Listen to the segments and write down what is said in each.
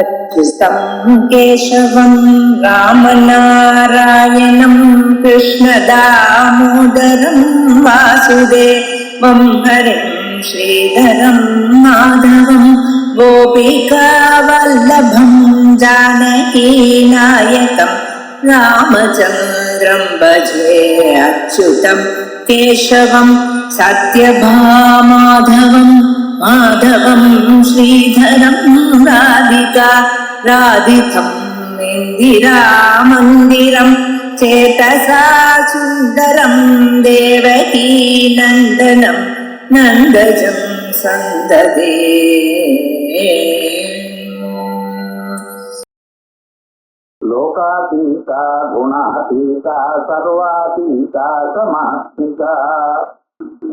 अच्युतं केशवं रामनारायणं कृष्णदामोदरं वासुदेवं हरिं श्रीधरं माधवं गोपिकावल्लभं जानकीनायकं रामचन्द्रं भजे अच्युतं केशवं सत्यभामाधवं माधवं श्रीधरं राधितं इन्दिरामन्दिरं चेतसा सुन्दरं देवकी नन्दनं नन्दजं सन्ददे। लोकातीता गुणातीता सर्वातीता समात्मिका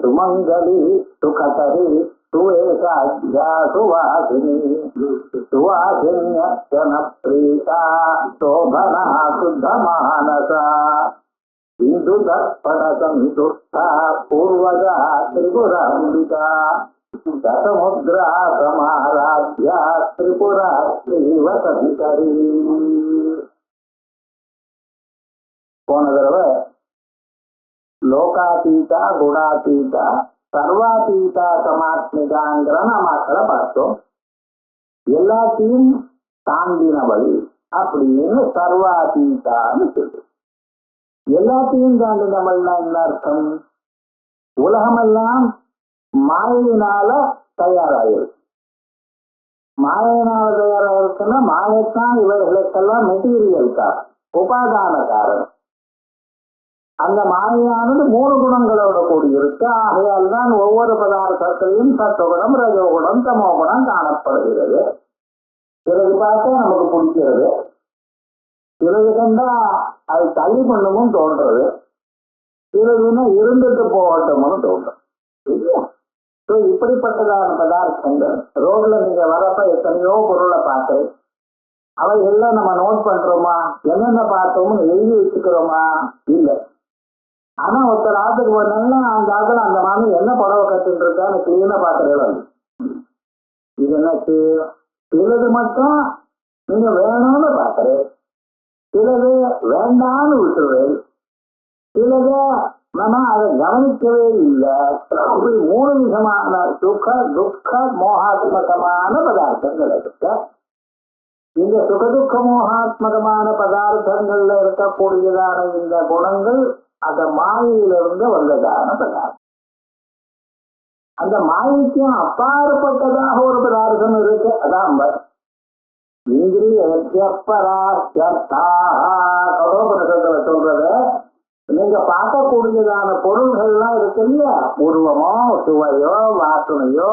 सुमंगली सुखकरी सुवेशाध्या सुवासिनी सुवासिन्यक्षण प्रीता शोभना शुद्ध मानसा इंदु दर्पण संतुष्टा पूर्वजा त्रिपुरांबिका दशमुद्रा समाराध्या त्रिपुरा श्रीवसंकरी. போன தடவை லோகாதீதா குணாதீதா சர்வாதீதா சமாத்மிகாங்கிற நாமாக்களை பார்த்தோம். எல்லாத்தையும் தாண்டினவள் அப்படின்னு சர்வாதீதான்னு சொல்லு. எல்லாத்தையும் தாண்டினவள்னா என்ன அர்த்தம்? உலகமெல்லாம் மாயினால தயாராயிருக்கு. மாயினால தயாராயிருக்குன்னா மாயத்தான் இவர்களுக்கெல்லாம் மெட்டீரியல் காரணம், உபாதான காரணம். அந்த மாயானது 3 குணங்களோட கூடி இருக்கு. ஆகையால் தான் ஒவ்வொரு பதார்த்தத்திலையும் சத்துவகுணம் ரஜோகுணம் தமோகுணம் காணப்படுகிறது. பிறகு பார்த்தா நமக்கு பிடிக்கிறது, பிறகு கண்டா அது தள்ளி பண்ணவும் தோன்றது, பிறகுன்னா இருந்துட்டு போகட்டும்னு தோன்றும். இப்படிப்பட்டதான பதார்த்தங்கள் ரோட்ல நீங்க வரப்ப எத்தனையோ பொருளை பார்க்கிறேன். அவைகள்லாம் நம்ம நோட் பண்றோமா? என்னென்ன பார்த்தோம்னு எழுதி வச்சுக்கிறோமா? இல்லை. ஆனா ஒருத்தர் ஆத்துக்கு போனாங்கன்னா அந்த ஆத்துல அந்த மாதிரி என்ன புடவை கட்டிட்டு இருக்கான்னு கிளீனா பாக்குறேன். இது என்னாச்சு? சிலது மட்டும் நீங்க வேணும்னு பாக்குறேன், சிலது வேண்டான்னு விட்டுறேன், சிலது நம்ம அதை கவனிக்கவே இல்லை. இப்படி 3 விதமான சுக துக்க மோகாத்மகமான பதார்த்தங்கள் இருக்கு. இந்த சுகதுக்க மோகாத்மகமான பதார்த்தங்கள்ல இருக்கக்கூடியதான இந்த குணங்கள் அந்த மாயிலிருந்து வந்ததான பதார்த்தம். அந்த மாயைக்கும் அப்பாற்பட்டதாக ஒரு பதார்த்தம் இருக்கு. அதான் இந்திரியப்பராசத்துல சொல்றது. நீங்க பார்க்கக்கூடியதான பொருள்கள்லாம் இருக்கு இல்லையா, உருவமோ சுவையோ வாசனையோ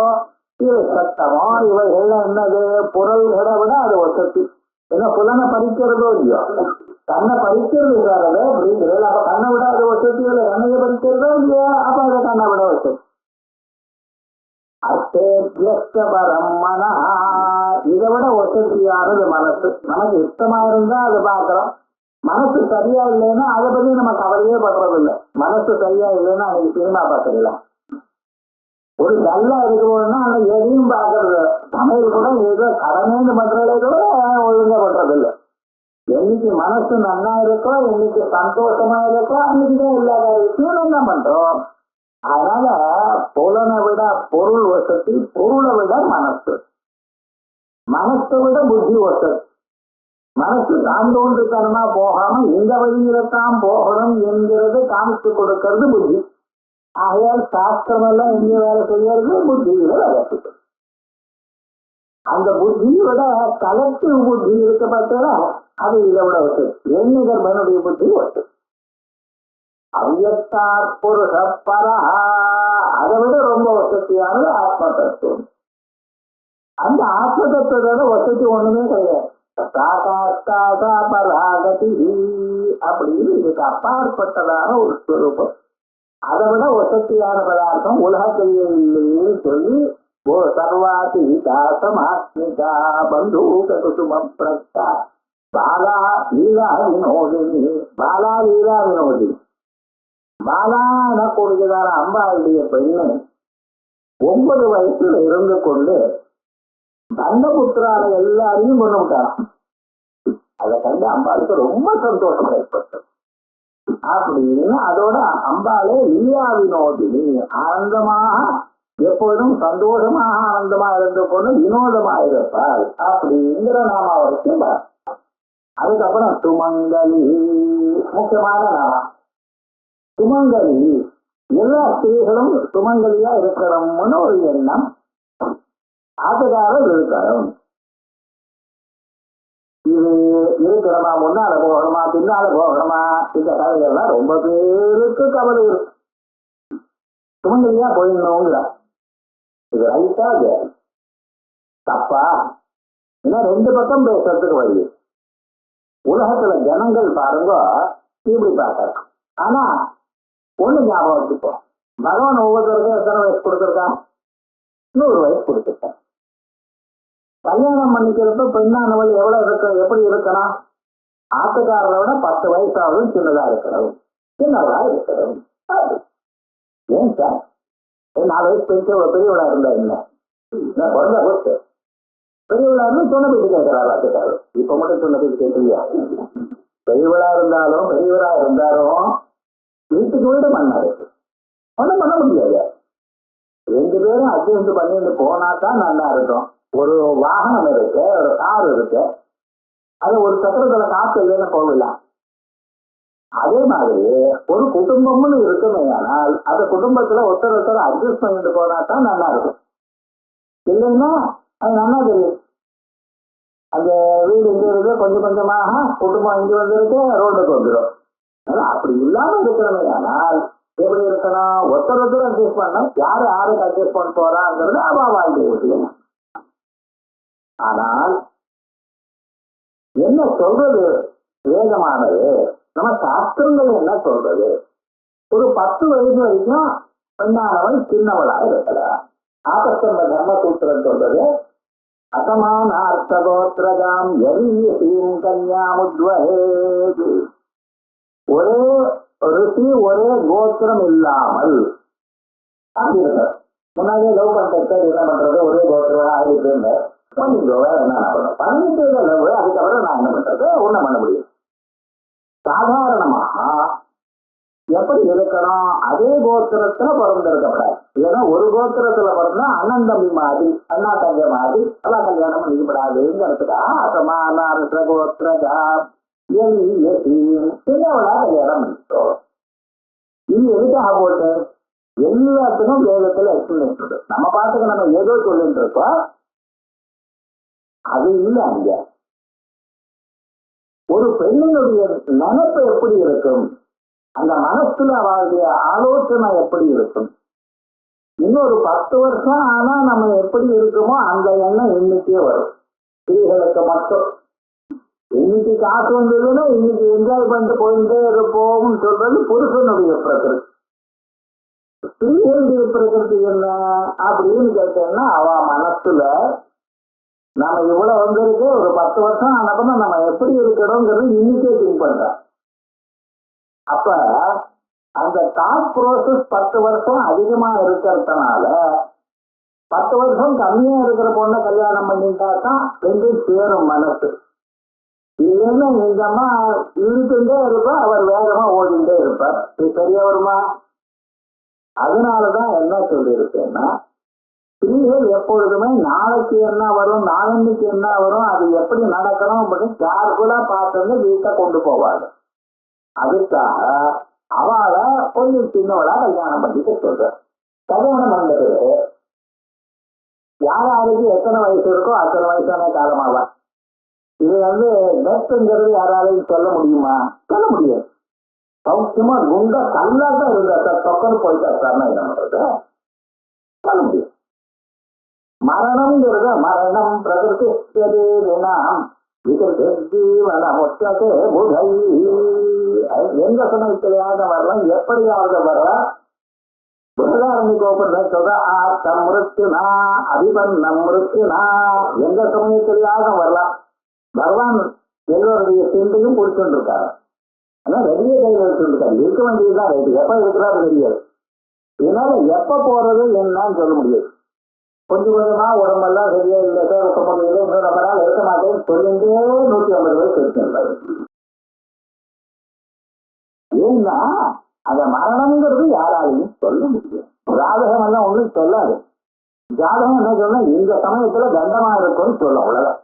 சத்தமோ இவைகள்லாம் என்னது? பொருள்களை விட அது வசதி. ஏன்னா புலனை பறிக்கிறதோ இல்லையோ, கண்ணை பறிக்கிறது இருக்காரது அப்படிங்கிறது. அப்ப கண்ணை விட அது வசதி இல்லை. கண்ணையை பறிக்கிறதோ இல்லையோ, அப்ப அதை கண்ணை விட வசதி. அர்த்தேபியஸ்தபரம் மனா, இதை விட வசதியானது மனசு. நமக்கு இஷ்டமா இருந்தா அதை பார்க்கிறோம். மனசு சரியா இல்லைன்னா அதை பத்தி நம்ம கவலையே பண்றது இல்லை. மனசு சரியா இல்லைன்னா அன்னைக்கு சினிமா பார்த்துக்கலாம். ஒரு நல்லா இருக்கணும்னா அந்த எதையும் பார்க்கறது. சமையல் கூட ஏதோ கடமைன்னு பண்றதே கூட ஒழுங்கா பண்றது இல்லை. என்னைக்கு மனசு நல்லா இருக்கோ, என்னைக்கு சந்தோஷமா இருக்கோ, அன்னைக்குதான் எல்லா விஷயம் என்ன பண்றோம். அதனால புலனை விட பொருள் வசதி, பொருளை விட மனசு, மனசை விட புத்தி வசதி. மனசு தாண்டோன்றுத்தனமா போகாம இந்த வழியில்தான் போகணும் என்கிறது காமிச்சு கொடுக்கறது புத்தி. ஆகையால் சாஸ்திரம் எல்லாம் எங்க வேலை செய்யறது? புத்தியில வேலை செய்யும். அந்த புத்தியோட கலெக்டிவ் புத்தி இருக்க பார்த்தா அது இதை விட வசதி. எண்ணிகர்மனுடைய புத்தி வசதி. அவ்யக்தார் புருஷ பரா, அதை விட ரொம்ப வசதியானது ஆத்ம தத்துவம். அந்த ஆத்ம தத்துவத்தோட வசதி ஒண்ணுமே கிடையாது. அப்படின்னு இதுக்கு அப்பாற்பட்டதான ஒரு ஸ்வரூபம். அதை விட வசதியான பதார்த்தம் உலகத்தையே இல்லைன்னு சொல்லி சர்வாதீதா சமாத்மிகா பந்தூக குசும பிரக்தா பாலா லீலா வினோதினி. பாலா லீலா வினோதினி. பாலா எனக்கூடியதான அம்பாளுடைய பெண்ணு 9 வயசுல இருந்து கொண்டு தண்டபுத்திரால எல்லாரையும் கொண்டு விட்டாராம். அதை கண்டு அம்பாளுக்கு ரொம்ப சந்தோஷம் ஏற்பட்டது. அப்படின்னு அதோட அம்பாளே லீலா வினோதினி, ஆனந்தமாக எப்பொழுதும் சந்தோஷமாக ஆனந்தமாக இருந்த பொண்ணு வினோதமாக இருப்பாள் அப்படிங்கிற நாம வரைக்கும். அதுக்கப்புறம் சுமங்கலி, முக்கியமான நாம சுமங்கலி. எல்லா ஸ்திரீகளும் சுமங்கலியா இருக்கணும்னு ஒரு எண்ணம் ஆசைக்காரர் இருக்கணும். இது இருக்கணுமா, முன்னால போகணுமா பின்னால போகணுமா, இந்த கதைகள்லாம் ரொம்ப பேருக்கு கவலை இருக்கு. சுமங்கலியா போயிடணுங்கிற இது ரைட்டா தப்பா? ஏன்னா ரெண்டு பக்கம் பேசுறதுக்கு வழி. உலகத்துல ஜனங்கள் பாருங்க இப்படி பார்க்கறோம். ஆனா ஒண்ணு ஞாபகம் வச்சுப்போம், பகவான் ஒவ்வொருத்தருக்கும் எத்தனை வயசு கொடுத்துருக்கான்? 100 வயசு கொடுத்துருக்கான். கல்யாணம் பண்ணிக்கிறப்ப பெண்ணானவள் எவ்வளவு இருக்க, எப்படி இருக்கணும்? ஆட்டுக்காரரை விட 10 வயசாவது சின்னதா இருக்கணும், சின்னதா இருக்கணும். ஏன் சார் 4 வயசு பெரியவளா இருந்தா என்ன? குழந்தை கொடுத்து பெரியவளா இருந்து சொன்ன பேச்சு கேட்கிறாரு ஆட்டுக்காரர். இப்ப மட்டும் சொன்ன பேச்சு கேட்கலையா? பெரியவளா இருந்தாலும் பெரியவரா இருந்தாலும் வீட்டுக்கு வீடு மண்ணாரு ஒன்றும் பண்ண முடியாது. 2 பேரும் அட்ஜஸ்ட் பண்ணிட்டு போனாதான் நல்லா இருக்கும். ஒரு வாகனம் இருக்கு, ஒரு கார் இருக்கு, அது ஒரு சக்கரத்துல காசு இல்லைன்னு போகலாம். அதே மாதிரி ஒரு குடும்பம்னு இருக்குமே, ஆனால் அந்த குடும்பத்துல ஒருத்தர் அட்ஜஸ்ட் பண்ணிட்டு போனாதான் நல்லா இருக்கும். இல்லைன்னா அது நல்லா தெரியும். அந்த வீடு இங்க இருக்கு, கொஞ்சம் கொஞ்சமாக குடும்பம் இங்க வந்துருக்கு, ரோட்டுக்கு வந்துடும். அப்படி இல்லாம இருக்கணுமே, ஆனால் எப்படி இருக்கணும்? ஒருத்தர் அட்ஜஸ்ட் பண்ணணும். யாருக்கு அட்ஜஸ்ட் பண்ண போறாங்கிறது அவ வாழ்க்கை விஷயம். ஆனால் என்ன சொல்றது வேதமானது, நம்ம சாஸ்திரங்கள் என்ன சொல்றது? ஒரு 10 வயசு வரைக்கும் பெண்ணானவள் சின்னவளாக இருக்கலாம். ஆகஸ்தம்ப தர்மசூத்திரம் சொல்றது, அசமான அர்த்தகோத்திரகாம் எரியசீம் கன்யாமுத்வஹேத். ஒரே ருசி ஒரே கோத்திரம் இல்லாமல் அப்படி இருக்க. முன்னாடியே லவ் பண்றது என்ன பண்றது, ஒரே கோத்திரம் ஆயிருக்கு பண்ணிக்கோ, வேற என்ன பண்ணணும்? பண்ணிட்டு லவ், அதுக்கப்புறம் நான் என்ன பண்றது? ஒண்ணும் பண்ண முடியும். சாதாரணமாக எப்படி இருக்கணும்? அதே கோத்திரத்துல பிறந்திருக்கப்படாது. ஏன்னா ஒரு கோத்திரத்துல பிறந்தா அண்ணன் தம்பி மாதிரி, அண்ணா தங்க மாதிரி எல்லாம் கல்யாணம் பண்ணிக்கப்படாதுங்கிறதுக்காக அசமான கோத்திரகா சின்னவளா கல்யாணம் பண்ணிட்டோம். இது எதுக்காக போட்டு எல்லாத்துக்கும் வேதத்துல எக்ஸ்பிளேஷன். நம்ம பாட்டுக்கு நம்ம ஏதோ சொல்லிட்டு இருக்கோம், அது இல்லை. அங்க ஒரு பெண்ணினுடைய நினைப்பு எப்படி இருக்கும், அந்த மனசுல அவளுடைய ஆலோசனை எப்படி இருக்கும்? இன்னொரு 10 வருஷம் ஆனா நம்ம எப்படி இருக்குமோ அந்த எண்ணம் இன்னைக்கே வரும். ஸ்திரீகளுக்கு மட்டும் இன்னைக்கு காசு வந்ததுன்னா இன்னைக்கு என்ஜாய் பண்ணிட்டு போயிட்டே இருப்போம்னு சொல்றது புருஷனுடைய பிரகிருதி. ஸ்திரீகளுடைய பிரகிருதி என்ன அப்படின்னு கேட்டேன்னா, அவ மனசுல நம்ம இவ்வளவு வந்திருக்கு, ஒரு 10 வருஷம் ஆனப்பதான் நம்ம எப்படி இருக்கணும்ங்கிறது இன்னைக்கே திங்க் பண்றோம். அப்ப அந்த தாட் ப்ரோசஸ் 10 வருஷம் அதிகமா இருக்கிறதுனால 10 வருஷம் கம்மியா இருக்கிற பொண்ணை கல்யாணம் பண்ணிட்டாதான் ரெண்டும் சேரும் மனசு. இல்லைன்னா இந்த அம்மா இழுத்துட்டே இருப்பா, அவர் வேகமா ஓடிண்டே இருப்பார். இது சரியா வருமா? அதனாலதான் என்ன சொல்லி இருக்கேன்னா, ஸ்திரீகள் எப்பொழுதுமே நாளைக்கு என்ன வரும், நாளன்னைக்கு என்ன வரும், அது எப்படி நடக்கணும் அப்படின்னு கேர்ஃபுல்லா பார்த்து வீட்டை கொண்டு போவாங்க. அதுக்காக அவளை கொஞ்சம் சின்னவளா கல்யாணம் பண்ணிட்டு சொல்ற. கல்யாணம் பண்ணது யாராருக்கு எத்தனை வயசு இருக்கோ அத்தனை வயசான காலமாவா? இது டெத்துங்கிறது யாராலையும் சொல்ல முடியுமா? சொல்ல முடியாது. சௌக்கியமா குண்டா கல்லாதான் இருந்தா சார், தொக்கன்னு போயிட்டா சார்னா என்ன பண்றது? சொல்ல முடியும். மரணம்ங்கிறத மரணம் பிரகிருதினாம் எந்த சமயத்திலேயாவது வரலாம், எப்படியாவது வரலாம். எந்த சமயத்திலேயாவது வரலாம். பகவான் எல்லோருடைய சிந்தையும் பிடிச்சுட்டு இருக்காரு. ஆனா வெளியே கையில் வச்சுருக்காரு. இருக்க வேண்டியதுதான் ரைட்டு. எப்ப இருக்கிறாரு தெரியாது. இதனால எப்ப போறது என்னன்னு சொல்ல முடியாது. கொஞ்சம் கொஞ்சமா உடம்பெல்லாம் சரியா இல்லை சார், இருக்க முடியல, இன்னும் ரொம்ப நாள் இருக்க மாட்டேன்னு சொல்லிட்டே 150 வயசு இருக்கின்றாரு. ஏன்னா அந்த மரணம்ங்கிறது யாராலையும் சொல்ல முடியும். ஜாதகம் எல்லாம் ஒண்ணும் சொல்லாது. ஜாதகம் என்ன சொன்னா இந்த சமயத்துல தண்டமா இருக்கும்னு சொல்லும், அவ்வளவுதான்.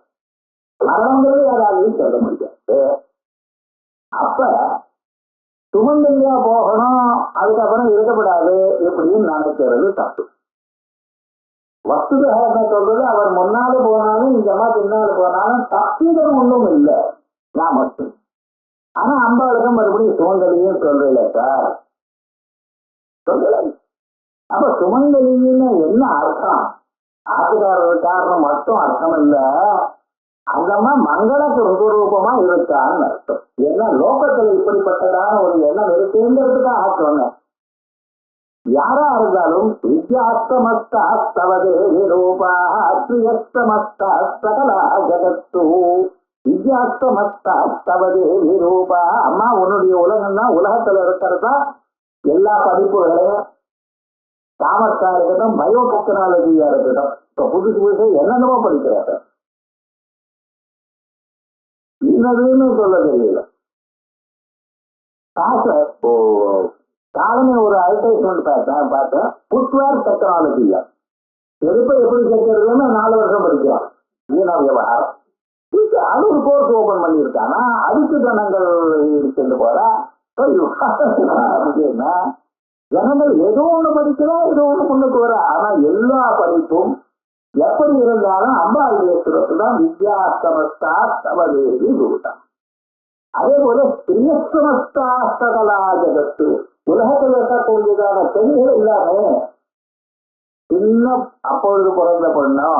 மரணங்கிறது யாராலையும் சொல்ல முடியாது. அப்ப சுமங்கலியா போகணும், அதுக்கப்புறம் இருக்கப்படாது இப்படின்னு நினைக்கிறது தப்பு. வஸ்துதா என்ன சொல்றது, அவர் முன்னால போனாலும் இந்த அம்மா பின்னால போனாலும் தப்புங்கிறது ஒன்றும் இல்லை, நான் மட்டும். ஆனா அம்பாளுக்கு மறுபடியும் சுமங்கலியும் சொல்லல சார், சொல்லல. அப்ப சுமங்கலின்னு என்ன அர்த்தம்? ஆத்துக்காரர் காரணம் மட்டும் அர்த்தம் இல்ல, அந்தம்மா மங்கள சுரூபமா இருக்கான்னு அர்த்தம். ஏன்னா லோகத்துல இப்படிப்பட்டதான ஒரு எண்ணம் இருக்குங்கிறதுக்காக சொன்னேன். யாரா இருந்தாலும் வித்யாஸ்தமஸ்தவதே ரூபா பிரியஸ்தமஸ்தா சகலா ஜகத்து. வித்யாஸ்தமஸ்தவதே ரூபா, அம்மா உன்னுடைய உலகம் தான், உலகத்துல இருக்கிறதா எல்லா படிப்புகளையும், காமர்ஸா இருக்கட்டும், பயோ டெக்னாலஜியா இருக்கட்டும், இப்ப புதுசு புதுசு என்னென்னமோ படிக்கிறாங்க. இன்னதுன்னு சொல்ல தெரியல. காலமே ஒரு அட்வர்டைஸ்மெண்ட் பார்த்தேன், ஃபுட்வேர் டெக்னாலஜியா. செருப்பை எப்படி தைக்கிறதுன்னு 4 வருஷம் படிக்கிறான். வீணா விவகாரம். அது ஒரு கோர்ஸ் ஓபன் பண்ணியிருக்கானா, அதுக்கு ஜனங்கள் சென்று போறா. ஜனங்கள் ஏதோ ஒண்ணு படிக்கிறா, ஏதோ ஒண்ணு முன்னுக்கு வர. ஆனா எல்லா படிப்பும் எப்படி இருந்தாலும் அம்பாளுடைய சுரத்துதான். வித்யாசமஸ்தா தவதேவி ரூபம். அதே போல பிரியசமஸ்தா சகலா ஜகத்து. உலகத்தில் இருக்கக்கூடியதான பெண்கள் இல்லாம சின்ன அப்பொழுது பிறந்த பொண்ணோ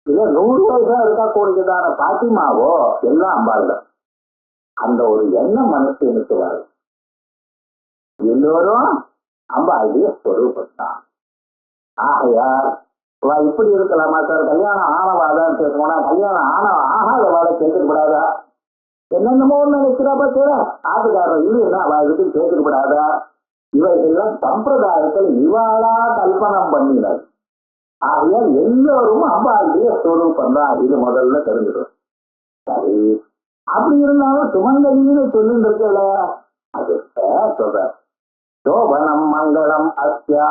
இல்ல 100 வயசா இருக்கக்கூடியதான பாத்திமாவோ எல்லாம் அம்பாள். அந்த ஒரு எண்ணம் மனசு எனக்கு வரும். எல்லோரும் அம்பாளுடைய ஸ்வரூபம் தான். ஆகையால் இப்படி இருக்கலாமா சார், கல்யாணம் ஆனவாதான் பேசுவோம்னா, கல்யாணம் ஆகாத வாழை கேட்கக்கூடாதா? என்னென்னமோ நினைக்கிறா பார்த்தா ஆட்டுக்காரர் இல்லைன்னா அவளுக்கு கேட்கக்கூடாதா? இவைகள்லாம் சம்பிரதாயத்தில் இவாளா கல்பனம் பண்ணினார். ஆகையால் எல்லோரும் அம்பாளுடைய ஸ்வரூபம் தான். இது முதல்ல தெரிஞ்சிடும். சரி, அப்படி இருந்தாலும் சுமங்கலின்னு சொல்லிட்டு இருக்கல, அது சொல்ற சோபனம் மங்களம் அஸ்யா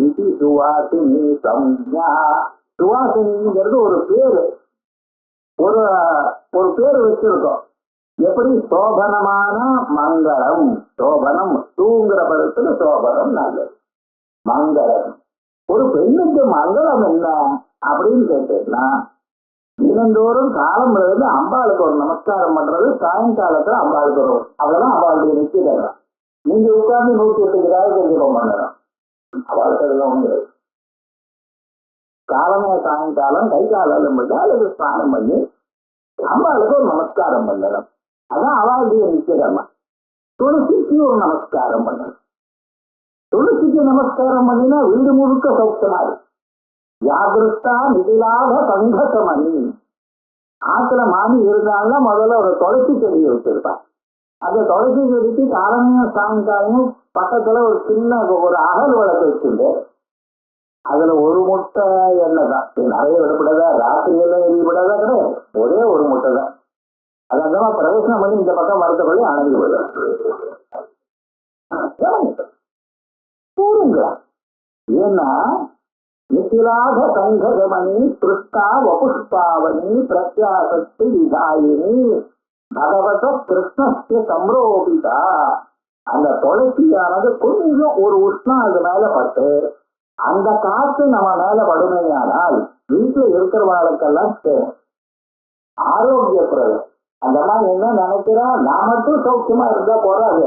இது சுவாசினி சம்யா. சுவாசினிங்கிறது ஒரு பேரு, ஒரு பேரு வச்சிருக்கோம். எப்படி சோபனமான மங்களம், சோபனம் தூங்குற படத்துல சோபனம் நல்லது, மங்களம். ஒரு பெண்ணுக்கு மங்களம் என்ன அப்படின்னு கேட்டீங்கன்னா, தினந்தோறும் காலம் இருந்து அம்பாளுக்கு ஒரு நமஸ்காரம் பண்றது, சாயங்காலத்துல அம்பாளுக்கு ஒரு, அவ்வளவுதான் அம்பாளுடைய நிச்சயம். நீங்க உட்கார்ந்து 108 கிராமம் பண்ணணும், அவளுக்கு அதெல்லாம் ஒண்ணு. காலமே சாயங்காலம் கை காலம் பண்ணா அல்லது ஸ்நானம் பண்ணி அம்பாளுக்கு ஒரு நமஸ்காரம் பண்ணணும். அதான் அவளுடைய நிச்சயமா. துளசிக்கு ஒரு நமஸ்காரம் பண்ணணும். துளசிக்கு நமஸ்காரம் பண்ணினா வீடு முழுக்க சௌக்கியமா இருக்கு. யாதிருஷ்டா நிதிலாக சங்கசமணி. ஆத்துல மாமி இருந்தாலும் முதல்ல ஒரு துளசி செடியை வச்சிருப்பான். அந்த துளசி செடிக்கு காலமும் சாயங்காலமும் பக்கத்துல ஒரு சின்ன ஒரு அகல் விளக்கு வச்சுட்டு அதுல ஒரு முட்டை எண்ணெய் தான். நிறைய விடப்படாதா, ராத்திரி எல்லாம் எரியப்படாதா, கிடையாது. ஒரே ஒரு முட்டை தான். அது அந்த பிரவேசனம் பண்ணி இந்த பக்கம் மரத்தப்பள்ளி அணைஞ்சு போயிடும். கூறுங்களா? ஏன்னா நித்திலாக சங்கமணி திருஷ்டா வபுஷ்பாவனி பிரத்யாசக்தி விதாயினி பகவத கிருஷ்ணஸ்ய சம்ரோபிதா. அந்த துளசியானது கொஞ்சம் ஒரு உஷ்ணம் அது மேல பட்டு அந்த காற்று நம்ம மேல படுமையானால் வீட்டுல இருக்கிறவாளுக்கெல்லாம் ஆரோக்கியப்பிரதம். அந்த மாதிரி என்ன நினைக்கிறா, நான் மட்டும் சௌக்கியமா இருந்தா போறாது,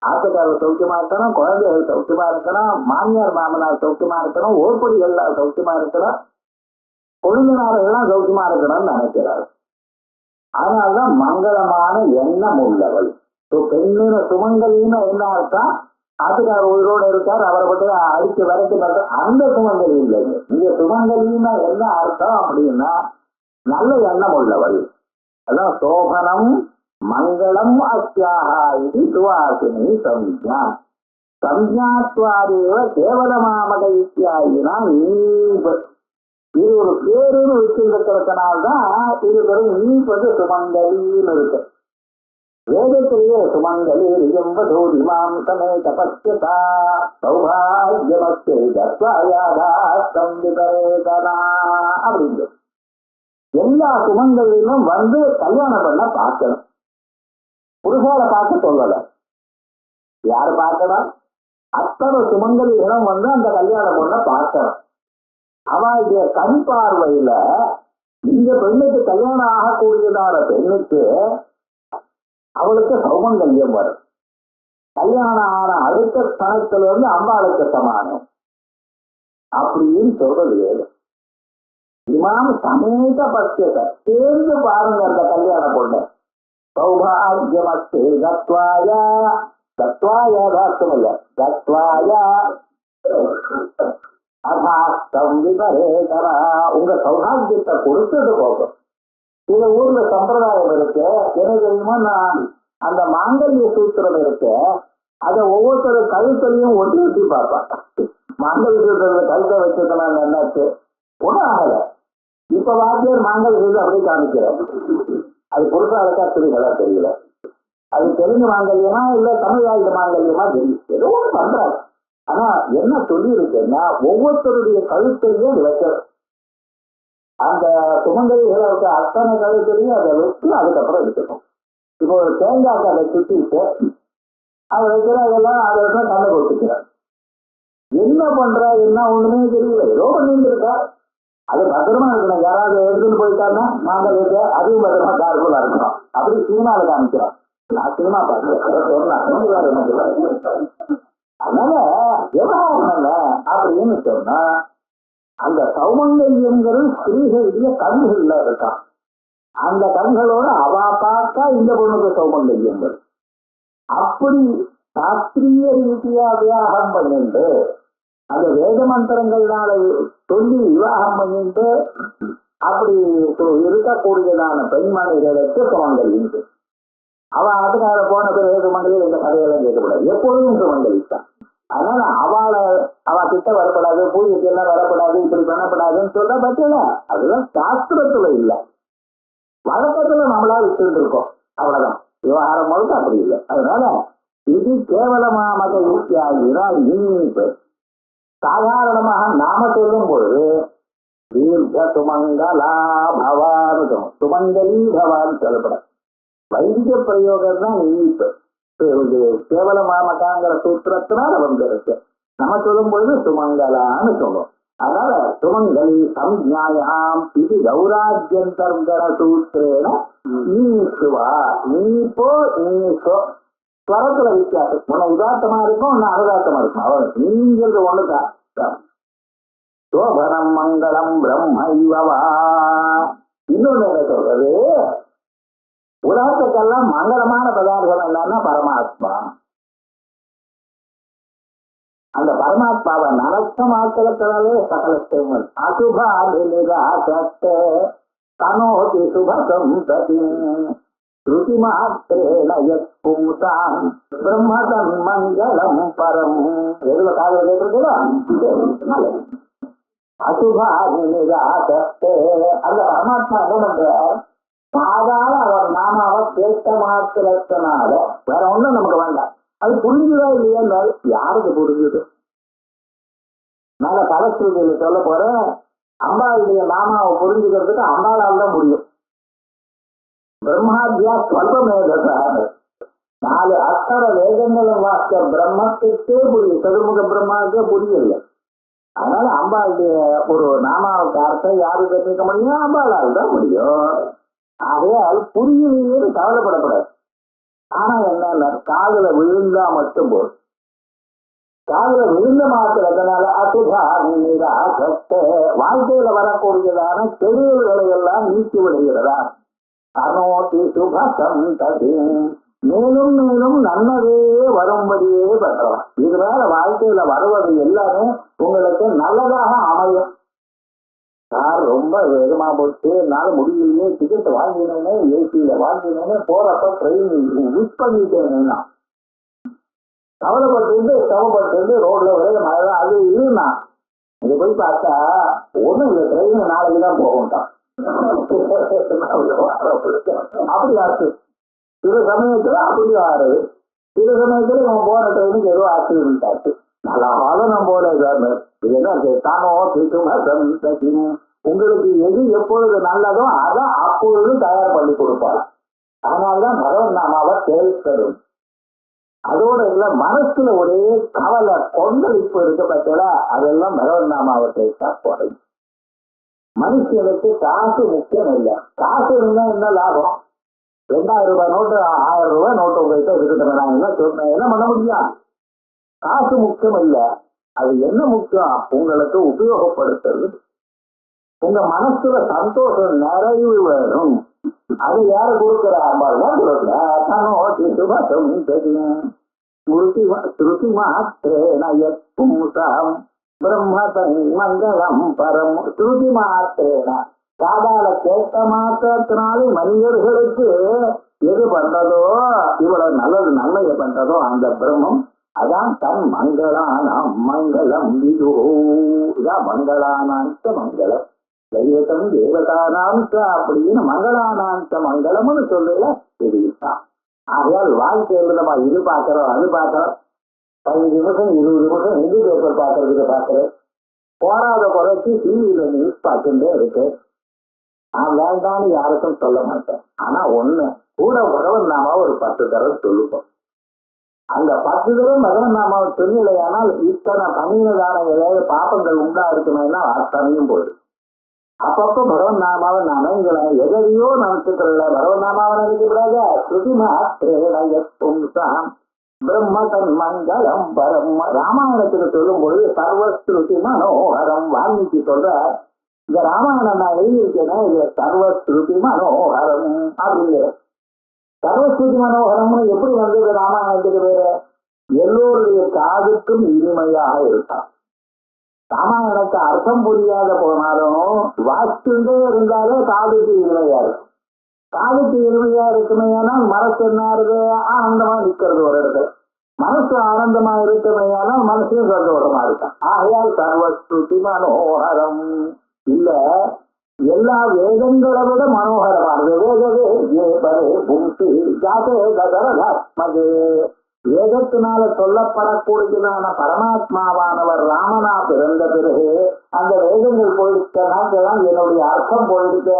ஆத்துக்காரர் சௌக்கியமா இருக்கணும், குழந்தைகள் சௌக்கியமா இருக்கணும், மாமியார் மாமனார் சௌக்கியமா இருக்கணும், ஓர்படிகள்லாம் சௌக்கியமா இருக்கணும், கொழுந்தினாரெல்லாம் சௌக்கியமா இருக்கணும்னு நினைக்கிறார். அதனால்தான் மங்களமான எண்ணம் உள்ளவள். பெண்ணுன்னு சுமங்கலின்னு என்ன அர்த்தம்? ஆத்துக்காரர் உயிரோடு இருக்கார், அவரை பற்றி அடிச்சு வரைக்கும் அந்த சுமங்கலி இல்லைங்க. இங்க சுமங்கலின்னா என்ன அர்த்தம் அப்படின்னா நல்ல எண்ணம் உள்ளவள். அதான் சோபனம் மங்களம் அஸ்யாஹா இது சுவாசினி சம்யா. சம்யாத்வாதேவ கேவலமாமக இத்தியாயினா இது ஒரு பேருன்னு வச்சிருக்கிறதுனால்தான் இது வெறும் நீ சுமங்கலின்னு இருக்கு. வேதத்திலேயே சுமங்கலி ரிஜம்பதூரிமாம் சமே தபஸ்யதா சௌபாகியமஸ்தே தத்வாயாதாஸ்தம் விபரேதனா அப்படின்னு எல்லா சுமங்கலிலும் வந்து கல்யாணம் பண்ண பார்க்கணும். புருஷால பார்க்க சொல்லல, யாரு பார்க்கணும்? அத்தனை சுமங்கலிகளும் வந்து அந்த கல்யாணம் பண்ண பார்க்கணும். அவளுடைய கண் பார்வையில இந்த பெண்ணுக்கு கல்யாணம் ஆகக்கூடியதான பெண்ணுக்கு அவளுக்கு சௌமங்கல்யம் வரும். கல்யாணம் ஆன அடுத்த ஸ்தானத்துல இருந்து அம்பாளுக்கு சமானம் அப்படின்னு சொல்றது வேறு. இமாம் சமேத பட்சத்தை சேர்ந்து பாருங்க அந்த கல்யாணம் பொண்ணு. சௌபாகியமஸ்தே தத்வாயா தத்வாயா தாஸ்தம் இல்ல தத்வாயா அதாஸ்தம் விபரேதனா உங்க சௌபாகியத்தை கொடுத்தது போகும். சில ஊர்ல சம்பிரதாயம் இருக்கு, என்ன தெரியுமா, நான் அந்த மாங்கல்ய சூத்திரம் இருக்கு, அதை ஒவ்வொருத்தர் கழுத்தலையும் ஒட்டி ஒட்டி பார்ப்பான். மாங்கல்ய சூத்திரத்துல கழுத்தை வச்சிருக்கேன் என்னாச்சு ஒன்றும் ஆகல. இப்ப வாத்தியார் மாங்கல்ய சூத்திரம் அப்படியே காமிக்கிறார். அது புருஷாளுக்கா ஸ்திரீகளா தெரியல, அது தெலுங்கு மாங்கல்யமா இல்ல தமிழ்நாடு மாங்கல்யமா தெரியும், ஏதோ ஒண்ணு பண்றாரு. ஆனா என்ன சொல்லி இருக்குன்னா ஒவ்வொருத்தருடைய கழுத்தையும் வைக்கிறது. அந்த சுமங்கலிகளுக்கு அத்தனை கழுத்தையும் அதை வச்சு அதுக்கப்புறம் எடுக்கணும். இப்போ ஒரு தேங்காய் அதை சுத்திட்டு அதை வைக்கிறதெல்லாம் அதை வச்சா கண்ணை கொடுத்துக்கிறார். என்ன பண்றா என்ன ஒண்ணுமே தெரியல, ஏதோ பண்ணிட்டு இருக்கா. அது பத்திரமா இருக்கணும். யாராவது எடுத்துட்டு போயிட்டாங்கன்னா மாங்கல்யத்தை அதையும் பத்திரமா கார்புலா இருக்கணும். அப்படி சினிமாவில காமிக்கிறான். நான் சினிமா பார்த்தேன். அதனால விவகாரம் அப்படின்னு சொன்னா அந்த சௌமங்கல்யங்கிறது ஸ்திரீகளுடைய கண்கள்ல இருக்கான். அந்த கண்களோட அவ பார்த்தா இந்த பொண்ணுக்கு சௌமங்கல்யங்கள் அப்படி சாஸ்திரிய ரீதியா விவாகம் பண்ணிட்டு அந்த வேத மந்திரங்கள்னால சொல்லி விவாகம் பண்ணிட்டு அப்படி இருக்கக்கூடியதான பெண்மணிகளுக்கு சுமங்கலிட்டு அவ அதுக்காக போன பிறகு சுமங்கலி இந்த கதையெல்லாம் கேட்கக்கூடாது, எப்பொழுதும் சுமங்கலித்தான். அதனால அவ கிட்ட வரப்படாது, பூஜைக்கு எல்லாம் வரப்படாது, இப்படி பண்ணப்படாதுன்னு சொல்ற பட்சல அதுதான் சாஸ்திரத்துல இல்ல, வழக்கத்துல நம்மளா விட்டு இருக்கோம், அவ்வளவுதான். விவகாரம் முழுக்க அப்படி இல்லை. அதனால இது கேவலமா மத யுக்தியாகிறால் இனிப்பு சாதாரணமாக நாம சொல்லும் பொழுது தீர்க்க சுமங்கலா பவான்னு சுமங்கலி பவான்னு சொல்லப்பட வைதிக பிரயோகம் தான் இனிப்பு. கேவலமா மகாங்கிற சூத்திரத்தினால வந்திருக்கு. நம்ம சொல்லும் பொழுது சுமங்கலான்னு சொல்லுவோம். அதனால சுமங்கலி சம்ஞாயாம் இது கௌராஜ்யந்தர்கர சூத்திரேன நீசுவா நீப்போ நீசோ ஸ்வரத்துல வித்தியாசம். ஒன்னு உதாத்தமா இருக்கும், ஒன்னு அனுதாத்தமா இருக்கும். அவன் நீங்கிறது ஒண்ணுதான். சோபனம் மங்களம் பிரம்மைவா. இன்னொன்னு என்ன சொல்றது, உலகத்துக்கெல்லாம் மங்களமான பதார்த்தம் என்னன்னா பரமாத்மா. அந்த பரமாத்மாவை நரசமாக்கிறதுனாலே சகல செய்வது அசுபாசத்தே தனோதி சுபசம் பிரதி ஸ்ருதி மாத்திரேன யத்பூதான் பிரம்மதன் மங்களம் பரம். எதுல காதல் கேட்டிருக்கீங்களோ அசுபாசத்தே அந்த பரமாத்மா என்ன பண்ற, சாதாரண அவர் நாமாவை கேட்ட மாத்திரத்தினால வேற ஒண்ணும் நமக்கு வேண்டாம். அது புரிஞ்சுதா இல்லையா, யாருக்கு புரிஞ்சுது? நான் கலஸ்திரியில சொல்ல போறேன், அம்பாளுடைய நாமாவை புரிஞ்சுக்கிறதுக்கு அம்பாளால் தான் முடியும். பிரம்மாத்தியா ஸ்வல்பமேதான 4 அக்ஷர வேதங்களும் வாசித்த பிரம்மத்துக்கே புரியும், சதுர்முக பிரம்மாவுக்கே புரியல. அதனால அம்பாளுடைய ஒரு நாமாவுக்கு அர்த்தம் யாரு தெரிஞ்சுக்க முடியும்? அம்பாளால் தான் முடியும். ஆகையால் புரியலையே கவலைப்படக்கூடாது. ஆனா என்ன, காதுல விழுந்தா மட்டும் போதும். காதுல விழுந்த மாத்திரத்தினால அசுபா வாழ்க்கையில வரக்கூடியதான கெடுதல்களை எல்லாம் நீக்கி விடுகிறதா. அனோதி சுபசம் ததி மேலும் மேலும் நன்னதே வரும்படியே பற்றலாம். இது மேல வாழ்க்கையில வருவது எல்லாமே உங்களுக்கு நல்லதாக அமையும். கார் ரொம்ப வேகமா போச்சு, என்னால முடியலையே, டிக்கெட் வாங்கினேனே, ஏசியில வாங்கினேனே, போறப்ப ட்ரெயின் மிஸ் பண்ணிட்டேன்னா கவலைப்பட்டு ரோட்ல ஒரே மழை அது இதுனா இங்க போய் பார்த்தா ஒண்ணும் இல்லை, ட்ரெயின் நாளைக்கு தான் போகும்ட்டான். அப்படி ஆச்சு. சில சமயத்துல அப்படி ஆறுது, சில சமயத்துல இவன் போன ட்ரெயினுக்கு ஏதோ ஆக்சிடென்ட் ஆச்சு. நல்லா நம்ம போல என்ன தானோ திருக்கும். உங்களுக்கு எது எப்பொழுது நல்லதோ அதை அப்பொழுது தயார் பண்ணி கொடுப்பார். அதனால்தான் பகவன் நாமாவை கேட்கணும். அதோட இல்ல மனசுல ஒரே கவலை கொந்தளிப்பு இருக்க பட்சா அதெல்லாம் பகவன் நாமாவை கேட்டா குறையும். மனுஷனுக்கு காசு முக்கியம் இல்லை. காசு இருந்தா என்ன லாபம்? 2000 ரூபாய் நோட்டு 1000 ரூபாய் நோட்டு உங்ககிட்ட இருக்கட்டும், நான் என்ன சொன்னேன், என்ன பண்ண முடியும்? காசு முக்கியம் இல்ல. அது என்ன முக்கியம்? உங்களுக்கு உபயோகப்படுத்துறது. உங்க மனசுல சந்தோஷம் நிறைவு வேணும். அது யாரு கொடுக்கிற? ஸ்ருதி மாத்திரேன பிரம்மதன் மங்களம் பரம். ஸ்ருதி மாத்திரேன காதால கேட்ட மாத்திரத்தினாலே மனிதர்களுக்கு எது பண்றதோ, இவ்வளவு நல்லது நன்மையை பண்றதோ அந்த பிரம்மம் அதான் தன் மங்களானாம் மங்களம் விது. இதான் மங்களானாந்த மங்களம். தெய்வத்தம் தேவதானாம்ச அப்படின்னு மங்களானாந்த மங்களம்னு சொல்லல இதுதான். ஆகையால் வாழ்க்கையில் நம்ம இது பார்க்கிறோம் அது பார்க்கிறோம், 15 நிமிஷம் 20 நிமிஷம் ஹிந்தி பேப்பர் பார்க்கறதுக்கு பார்க்கிறேன். போராத குறைச்சி டிவியில நியூஸ் பார்த்துட்டே இருக்கு. நான் வேண்டான்னு யாருக்கும் சொல்ல மாட்டேன். ஆனா ஒண்ணு கூட பகவன் நாமாவை ஒரு 10 தடவை சொல்லுவோம். அந்த 10 தடவை பகவன் நாமாவை சொல்லலையானால் இத்தனை பணியினதான ஏதாவது பாப்பங்கள் உண்டா இருக்குன்னா அத்தனையும் போயிடும். அப்பப்போ பகவன் நாமாவை நினைங்கள எதையோ நினைச்சுக்கிறல பகவன் நாமாவை நினைக்கிறாங்க. ஸ்ருதி மாத்திரம் பிரம்ம தன் மங்களம் பரம். ராமாயணத்துக்கு சொல்லும் பொழுது சர்வஸ்ருதி மனோகரம். வால்மீகி சொல்ற இந்த ராமாயணம் நான் எழுதியிருக்கேன்னா இதுல சர்வஸ்ருதி மனோகரம் அப்படிங்கிற. சர்வஸ்ருதி மனோகரம்னு எப்படி வந்தது ராமாயணத்துக்கு? வேற எல்லோருடைய காதுக்கும் இனிமையாக இருக்கான். ராமாயணத்தை அர்த்தம் புரியாத போனாலும் வாசிச்சுட்டே இருந்தாலே காதுக்கு இனிமையா இருக்கும். காதுக்கு இனிமையா இருக்குமையானால் மனசு என்னாருது? ஆனந்தமா நிக்கிறது ஒரு இடத்துல. மனசு ஆனந்தமா இருக்குமையானால் மனசையும் சந்தோஷமா இருக்கான். ஆகையால் சர்வஸ்ருதி மனோகரம் இல்ல, எல்லா வேதங்களை விட மனோகரமானது. வேதத்தினால சொல்லப்படக்கூடியதான பரமாத்மாவானவர் ராமனா பிறந்த பிறகு அந்த வேதங்கள் போயிடுச்சதான் என்னுடைய அர்த்தம் போயிடுச்ச.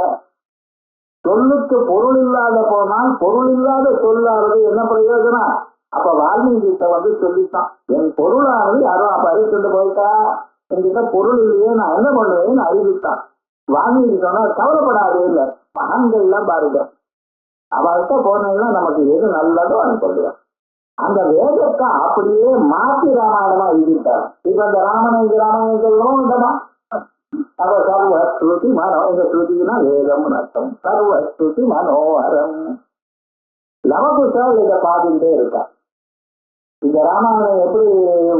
சொல்லுக்கு பொருள் இல்லாத போனால் பொருள் இல்லாத சொல்லானது என்ன பிரயோஜனம்? அப்ப வால்மீகிட்ட சொல்லித்தான், என் பொருளானது யாரும் அப்ப அறிவிட்டு போயிட்டா, என்கிட்ட பொருள் இல்லையே நான் என்ன பண்ணுவேன்னு அறிவித்தான். வால்மீகி சொன்னா கவலைப்படாதே இல்லை. மகன்கள்லாம் பாருங்க, அவர்கிட்ட போனீங்கன்னா நமக்கு எது நல்லதோ அது சொல்லுவேன். அந்த வேதத்தை அப்படியே மாத்தி ராமாயணமா எழுதிட்டார். இப்ப இந்த ராமாயணம் சொல்லணும் இல்லமா? அவ சர்வஸ்ருதி மனோ, இந்த ஸ்ருதினா வேதம் அர்த்தம். சர்வஸ்ருதி மனோகரம். லவகுஷால் இதை பாதிட்டே இருக்கா. இந்த ராமாயணம் எப்படி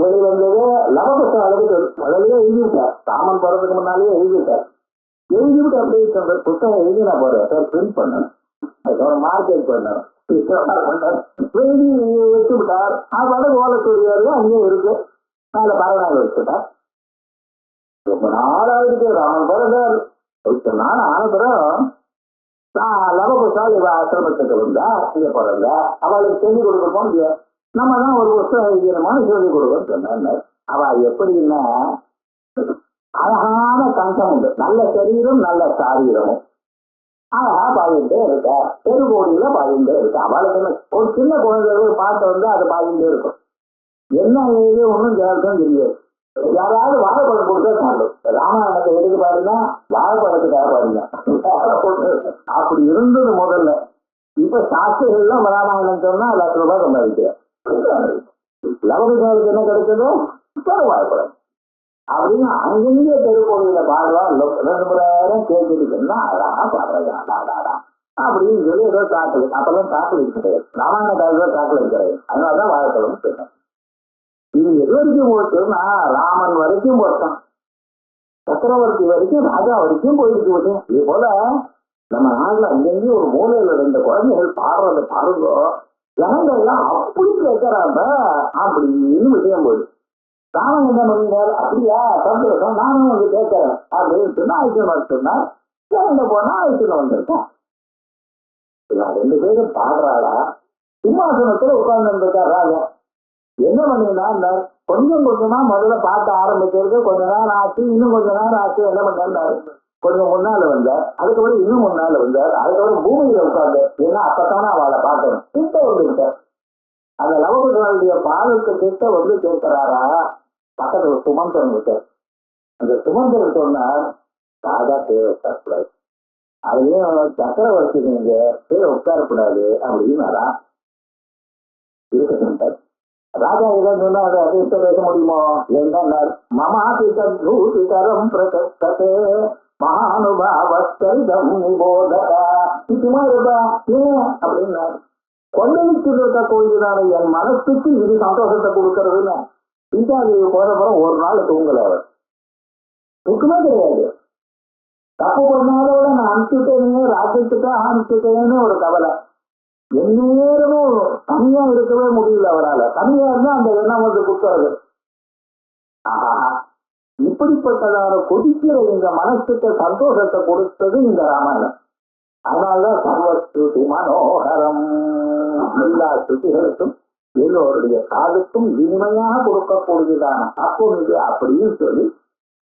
வெளிவந்தது? லவகுஷாலுக்கு முதலே எழுதிட்டார். ராமன் போறதுக்கு முன்னாலேயே எழுதிட்டார். எழுதிவிட்டு அப்படியே சொல்ற புத்தகம் எழுதினா போறேன் சார், பிரிண்ட் பண்ணணும், மார்க்கெட் பண்ணணும், எழுதி வச்சு விட்டார். அது ஓலத்தூரியாரு அங்கே இருக்கு. நாலு பரவாயில்ல வச்சுட்டார். ரொம்ப நாளாயிருக்கு ராமன் பிறந்தார். 10 நாள் ஆனப்புறம் லவகுஷால் இவ ஆசிரமத்துக்கு வந்தா, இங்க பிறந்த அவளுக்கு சொல்லிக் கொடுக்கணும் இல்லையா? நம்ம தான் ஒரு புத்தகம் எழுதினமான சொல்லிக் கொடுக்கணும்னு சொன்னார். அவ எப்படின்னா அழகான கண்டம் உண்டு, நல்ல சரீரம் நல்ல சாரீரமும் அழகா பாதிட்டே இருக்க, தெருகோடியில பாதிட்டே இருக்கு. அவளுக்கு ஒரு சின்ன குழந்தைகள் பாட்டு அதை பாதிட்டே இருக்கும். என்ன ஏது ஒன்றும் கேட்கும் தெரியாது. யாராவது வாழைப்பழம் கொடுத்தா சாப்பிடும். ராமாயணத்தை எடுத்து பாருங்க, வாழைப்பழத்துக்காக பாருங்க. அப்படி இருந்தது முதல்ல. இப்ப சாஸ்திரிகள்லாம் ராமாயணம் சொன்னா ₹1,00,000 சம்பாதிக்கிறேன். லவகுஷாலுக்கு என்ன கிடைச்சதோ வாழைப்பழம் அப்படின்னு அங்கேயே தெருக்கோடியில பாடுவா. 2 முறை கேட்டுட்டுன்னா அழகா பாடுறா அப்படின்னு சொல்லி ஏதோ சாக்கலை. அப்பெல்லாம் சாக்கலை கிடையாது, ராமாயண காலத்துல சாக்கலை கிடையாது. அதனாலதான் வாழைப்பழம் சொன்னேன். இது எது வரைக்கும் போச்சுன்னா ராமன் வரைக்கும் போட்டான், சக்கரவர்த்தி வரைக்கும், ராஜா வரைக்கும் போயிருக்கு போச்சு. இது போல நம்ம நாட்டுல அங்கேயும் ஒரு மூலையில 2 குழந்தைகள் பாடுறத பாருங்க, ஜனங்கள்லாம் அப்படி கேட்கறாங்க அப்படின்னு விஷயம் போயிடுது. ராமன் என்ன பண்ணினார், அப்படியா சந்தோஷம், நானும் வந்து கேட்கிறேன் அப்படின்னு சொன்னா அழைச்சுன்னு சொன்னார். போனா அழைச்சுன்னு வந்திருக்கோம். ரெண்டு பேரும் பாடுறாளா, சிம்மாசனத்துல உட்கார்ந்து இருந்திருக்கார் ராஜா. என்ன பண்ணினா கொஞ்சம் கொஞ்சமா முதல்ல பார்க்க ஆரம்பிச்சிருக்கு. கொஞ்ச நேரம் ஆச்சு, இன்னும் கொஞ்ச நேரம் ஆச்சு. என்ன பண்ணாரு, கொஞ்சம் முன்னால வந்தார், அதுக்கப்புறம் இன்னும் முன்னால வந்தார், அதுக்கப்புறம் பூமியில உட்கார்ந்து. ஏன்னா அப்பத்தானே அவளை பார்க்கணும். கிட்ட வந்துருக்கார். அந்த லவகுஷனுடைய பாதத்தை கிட்ட வந்து கேட்கிறாரா. பக்கத்துல சுமந்திரன் இருக்கார். அந்த சுமந்திரன் சொன்னார், ராஜா பேர் உட்காரக்கூடாது, அதுலயும் சக்கரவர்த்தி நீங்க பேர் உட்காரக்கூடாது அப்படின்னாரா. இருக்கட்டும். ராஜா இதான் சொன்னா அதை அதிர்ஷ்ட பேச முடியுமோ? ஏன்னா மமாதிகரம் பிரசஸ்தே மகானுபாவஸ்தரிதம் நிபோதகா சும்மா இருக்கா ஏன் அப்படின்னா, கொந்தளிச்சு இருக்கக்கூடியதான என் மனசுக்கு இது சந்தோஷத்தை கொடுக்கறதுன்னு. சீதாதேவி போறப்பறம் ஒரு நாள் தூங்கல. அவர் தூக்கமே கிடையாது. தப்பு பண்ணாதோட நான் அனுப்பிச்சுட்டேனே, ராஜ்யத்துக்கு அனுப்பிச்சுட்டேன்னு ஒரு கவலை. எந்நேரமும் தனியா இருக்கவே முடியல அவரால். தனியா இருந்தா அந்த எண்ணம் வந்து குத்துறது. ஆஹா, இப்படிப்பட்டதான கொதிக்கிற இந்த மனசுக்கு சந்தோஷத்தை கொடுத்தது இந்த ராமாயணம். அதனால்தான் சர்வஸ்ருதி மனோகரம், எல்லா ஸ்ருதிகளுக்கும் எல்லோருடைய காதுக்கும் இனிமையாக கொடுக்கக்கூடியதான அப்பொழுது அப்படின்னு சொல்லி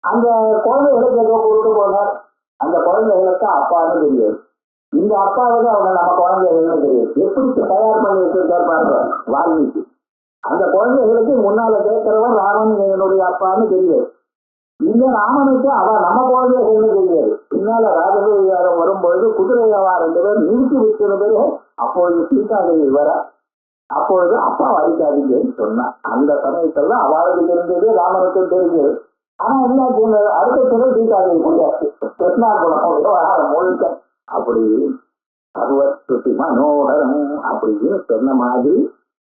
அந்த குழந்தைகளுக்கு ஏதோ கொடுத்து போனார். அந்த குழந்தைகளுக்கு அப்பான்னு தெரியாது. இந்த அப்பாவது அவங்க நம்ம குழந்தைகளுக்கு தெரியாது. எப்படி தயார் பண்ணி வச்சிருக்காரு பாருங்க வால்மீகி. அந்த குழந்தைகளுக்கு முன்னால கேட்கிறவன் ராமன் என்னுடைய அப்பான்னு தெரியாது. இந்த ராமனுக்கு அவன் நம்ம குழந்தைகள்னு தெரியாது. பின்னால ராஜவிகாரம் வரும்பொழுது குதிரையவா 2 பேர் நிறுத்தி வைக்கிறது. அப்பொழுது சீதாதேவி வர, அப்பொழுது அப்பா அடிக்காதீங்கன்னு சொன்னான். அந்த சமயத்துல அவளுக்கு தெரிஞ்சது, ராமனுக்கும் தெரிஞ்சது. ஆனா என்ன அடுத்த சில சீதாதேவி முடியாது. கிருஷ்ணாகுளம் விவகாரம் முழுக்க அப்படி சர்வஸ்ருதி மனோகரம் அப்படின்னு சொன்ன மாதிரி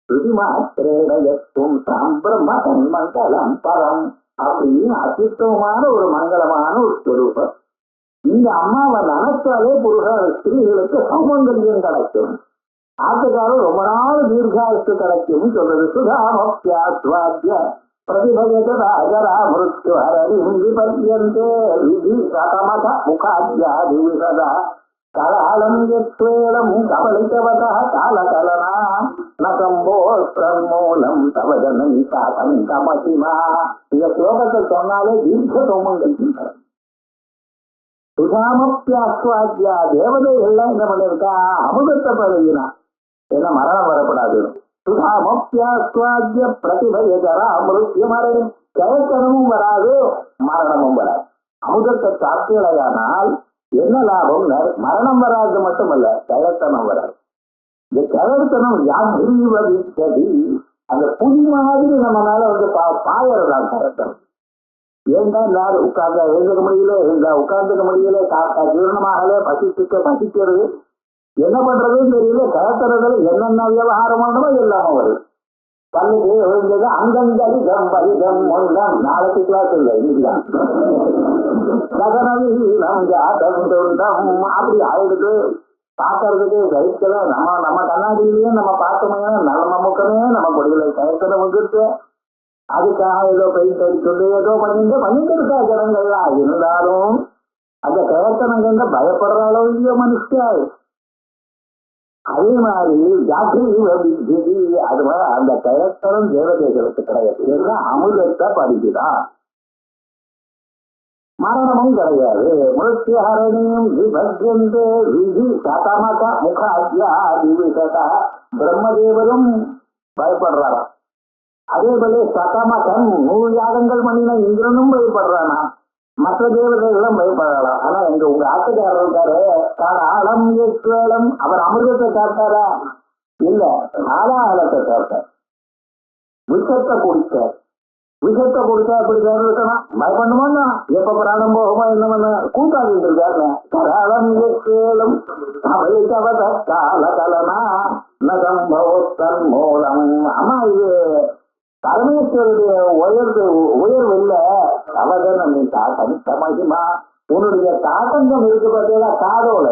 ஸ்ருதி மாத்திரேடயத்தும் சாம்பிரம மங்களம் பரம் அப்படின்னு அத்யுத்தமமான ஒரு மங்களமான ஒரு ஸ்வரூபம். இந்த அம்மாவை நினைச்சாலே புருஷ ஸ்திரீகளுக்கு சௌமங்கல்யம் கிடைக்கும். ஆத்துக்காரும் ரொம்ப நாள் தீர்காயுஷ்டு கிடைக்கும் சொல்றது. சுதாமப்யாஸ்வாத்ய பிரதிபயத ராஜரா மிருத்யு ஹரணிம் விபத்யந்தே விதி சதமத முகாத்யாதி விசதா கலாலம் யத்வேலம் கபலிதவதா காலகலனா நகம்போஸ்திரமூலம் தவஜனம் சாதம் தமசிமா. இந்த ஸ்லோகத்தை சொன்னாலே தீர்க்க சௌமங்கல்யம். சுதாமப்யாஸ்வாத்யா தேவதைகள்லாம் என்ன பண்ணிருக்கா, அமுதத்தை பழகினா என்ன மரணம் வரப்படாது. சுதாமப்யாஸ்வாத்ய பிரதிபயதரா மிருத்யுமரை கிழக்கணமும் வராது, மரணமும் வராது. அமுதத்தை சாப்பிடையானால் என்ன லாபம்? மரணம் வராது மட்டுமல்ல, கிழத்தனம் வராது. இந்த கிழத்தனம் யாதிவதி அந்த புலி மாதிரி நம்ம மேல வந்து பாயறதான் கிழத்தனம். ஏன்னா எல்லாரும் உட்கார்ந்தா எழுந்துக்க முடியல, இருந்தா உட்கார்ந்துக்க முடியல, காக்கா ஜீரணமாகல, பசிக்கிறது, என்ன பண்றதுன்னு தெரியல. கிழத்துறதுல என்னென்ன விவகாரம் பண்ணமோ எல்லாமே வருது. பள்ளிக்கு எழுந்தது அங்கஞ்சலிதம் பலிதம் ஒன்றாம். நாளைக்கு கிளாஸ் இல்லை, இன்னைக்குதான் அப்படி ஆயிடுது. பாக்குறதுக்கு கழிக்கல. நம்ம கண்ணாடியிலேயே நம்ம பார்த்தோமே, நம்ம முக்கமே நம்ம கொடிகளை கயக்கணும் வந்துட்டு அதுக்காக ஏதோ பெயிண்ட் அடிச்சுட்டு ஏதோ பண்ணிட்டு இருக்கா ஜனங்கள்லாம். இருந்தாலும் அந்த கிழத்தனம் கண்ட பயப்படுற அளவுக்கு மனுஷா. அதே மாதிரி அது மாதிரி அந்த கிழத்தனம் தேவதைகளுக்கு கிடையாது. ஏன்னா அமுதத்தை படிக்குதான், மரணமும் கிடையாது. மிருத்யுஹரணியும் விபத்யந்தே விதி சதமத முகாத்யாதி விசதா. பிரம்மதேவரும் பயப்படுறாராம். அதே போல சதமகன் 100 யாகங்கள் பண்ணின இந்திரனும் பயப்படுறானா, மற்ற தேவதைகளும் பயப்படலாம். ஆனா உங்க ஆட்டுக்காரர் இருக்காரு காலம் ஏற்றம், அவர் அமிர்தத்தை சாப்பிட்டாரா? இல்ல, ஆலாலத்தை சாப்பிட்டார். விஷத்தை குடித்தார். விஷத்தை குடிச்சா அப்படி இருக்கணும், பயப்படணுமா? எப்ப பிராணம் போகுமா என்ன பண்ண கூட்டாளிட்டு இருக்காரு. காலம் ஏற்றம் காலகலனா நகம்பவத்தன் மூலம். ஆமா, இது பரமேஸ்வருடைய உயர்வு இல்ல, அவதனம் நீ தாக்கம் மகிமா. உன்னுடைய தாக்கங்கம் இருக்கு பார்த்தீங்கன்னா காதோல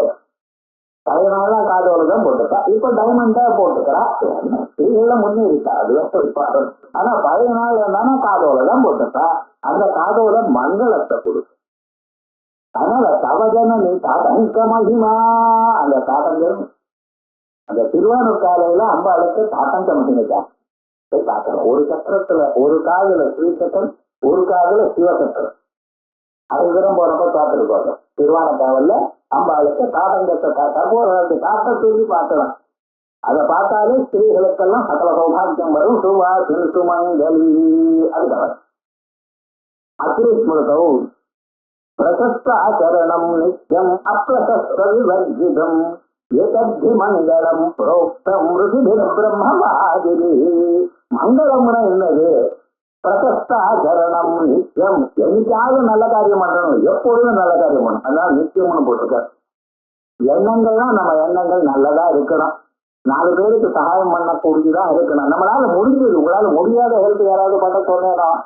பழைய நாள்லாம் காதோல தான் போட்டுக்கா, இப்ப டைமண்டா போட்டுக்கிறா. ஸ்திரீகள்லாம் முன்னேறிட்டா, அது பாரு. ஆனா பழைய நாள் என்னன்னா காதோல தான் போட்டுக்கா. அந்த காதோல மங்களத்தை கொடுக்கும். அதனால தவஜன நீ தாதங்க மகிமா, அந்த தாத்தங்கள் அந்த திருவானூர்காலையில அம்பாளுக்கு தாத்தங்க மகிமைக்கா பார்க்கலாம். ஒரு சக்கரத்துல ஒரு காதுல ஸ்ரீசக்கரம், ஒரு காதுல சிவசக்கரம். அதுக்கப்புறம் போறப்ப பார்த்துருக்கோம். திருவானக்காவல்ல அம்பாளுக்கு தாத்தங்கத்தை தற்போது தாத்த தூக்கி பார்க்கலாம். அதை பார்த்தாலே ஸ்திரீகளுக்கெல்லாம் சகல சௌபாகியம் வரும். சுவா சுமங்கலி. அதுக்காக அகிருஷ்மதௌ பிரசஸ்தாச்சரணம் நித்யம் அப்பிரசஸ்த விவர்ஜிதம் ஏதத்தி மங்களம் புரோக்தம் ருஷிபிர் பிரம்மவாதிரி. மங்களம்னா என்னது? பிரசஸ்தாச்சரணம் நித்தியம். என்னைக்காவது நல்ல காரியம் பண்ணணும், எப்பொழுதும் நல்ல காரியம் பண்ணணும். அதான் நித்தியம்னு போட்டிருக்க. எண்ணங்கள்லாம் நம்ம எண்ணங்கள் நல்லதா இருக்கணும். 4 பேருக்கு சகாயம் பண்ணக்கூடியதா இருக்கணும். நம்மளால முடிஞ்சது. உங்களால முடியாத ஹெல்ப் யாராவது பண்ண சொன்னோம்,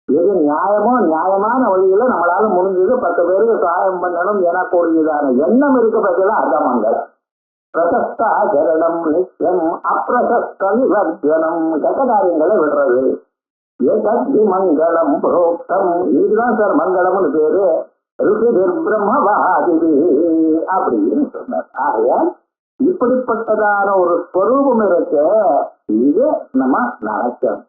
எது நியாயமோ நியாயமான வழியில நம்மளால முடிஞ்சது 10 பேருக்கு சகாயம் பண்ணணும் எனக்கூடியதான எண்ணம் இருக்க பட்சம் அதான் மங்களம். பிரசஸ்தாச்சரணம் நித்தியம் அப்பிரசஸ்த விவர்ஜனம். கெட்ட காரியங்களை விடுறது. ஏதத்தி மங்களம் புரோக்தம். இதுதான் சார் மங்களம்னு பேரு. ருஷிபிர் பிரம்மவாதிரி அப்படின்னு சொன்னார். ஆகையால் இப்படிப்பட்டதான ஒரு ஸ்வரூபம் இருக்க, இது நம்ம நினைச்சோம்.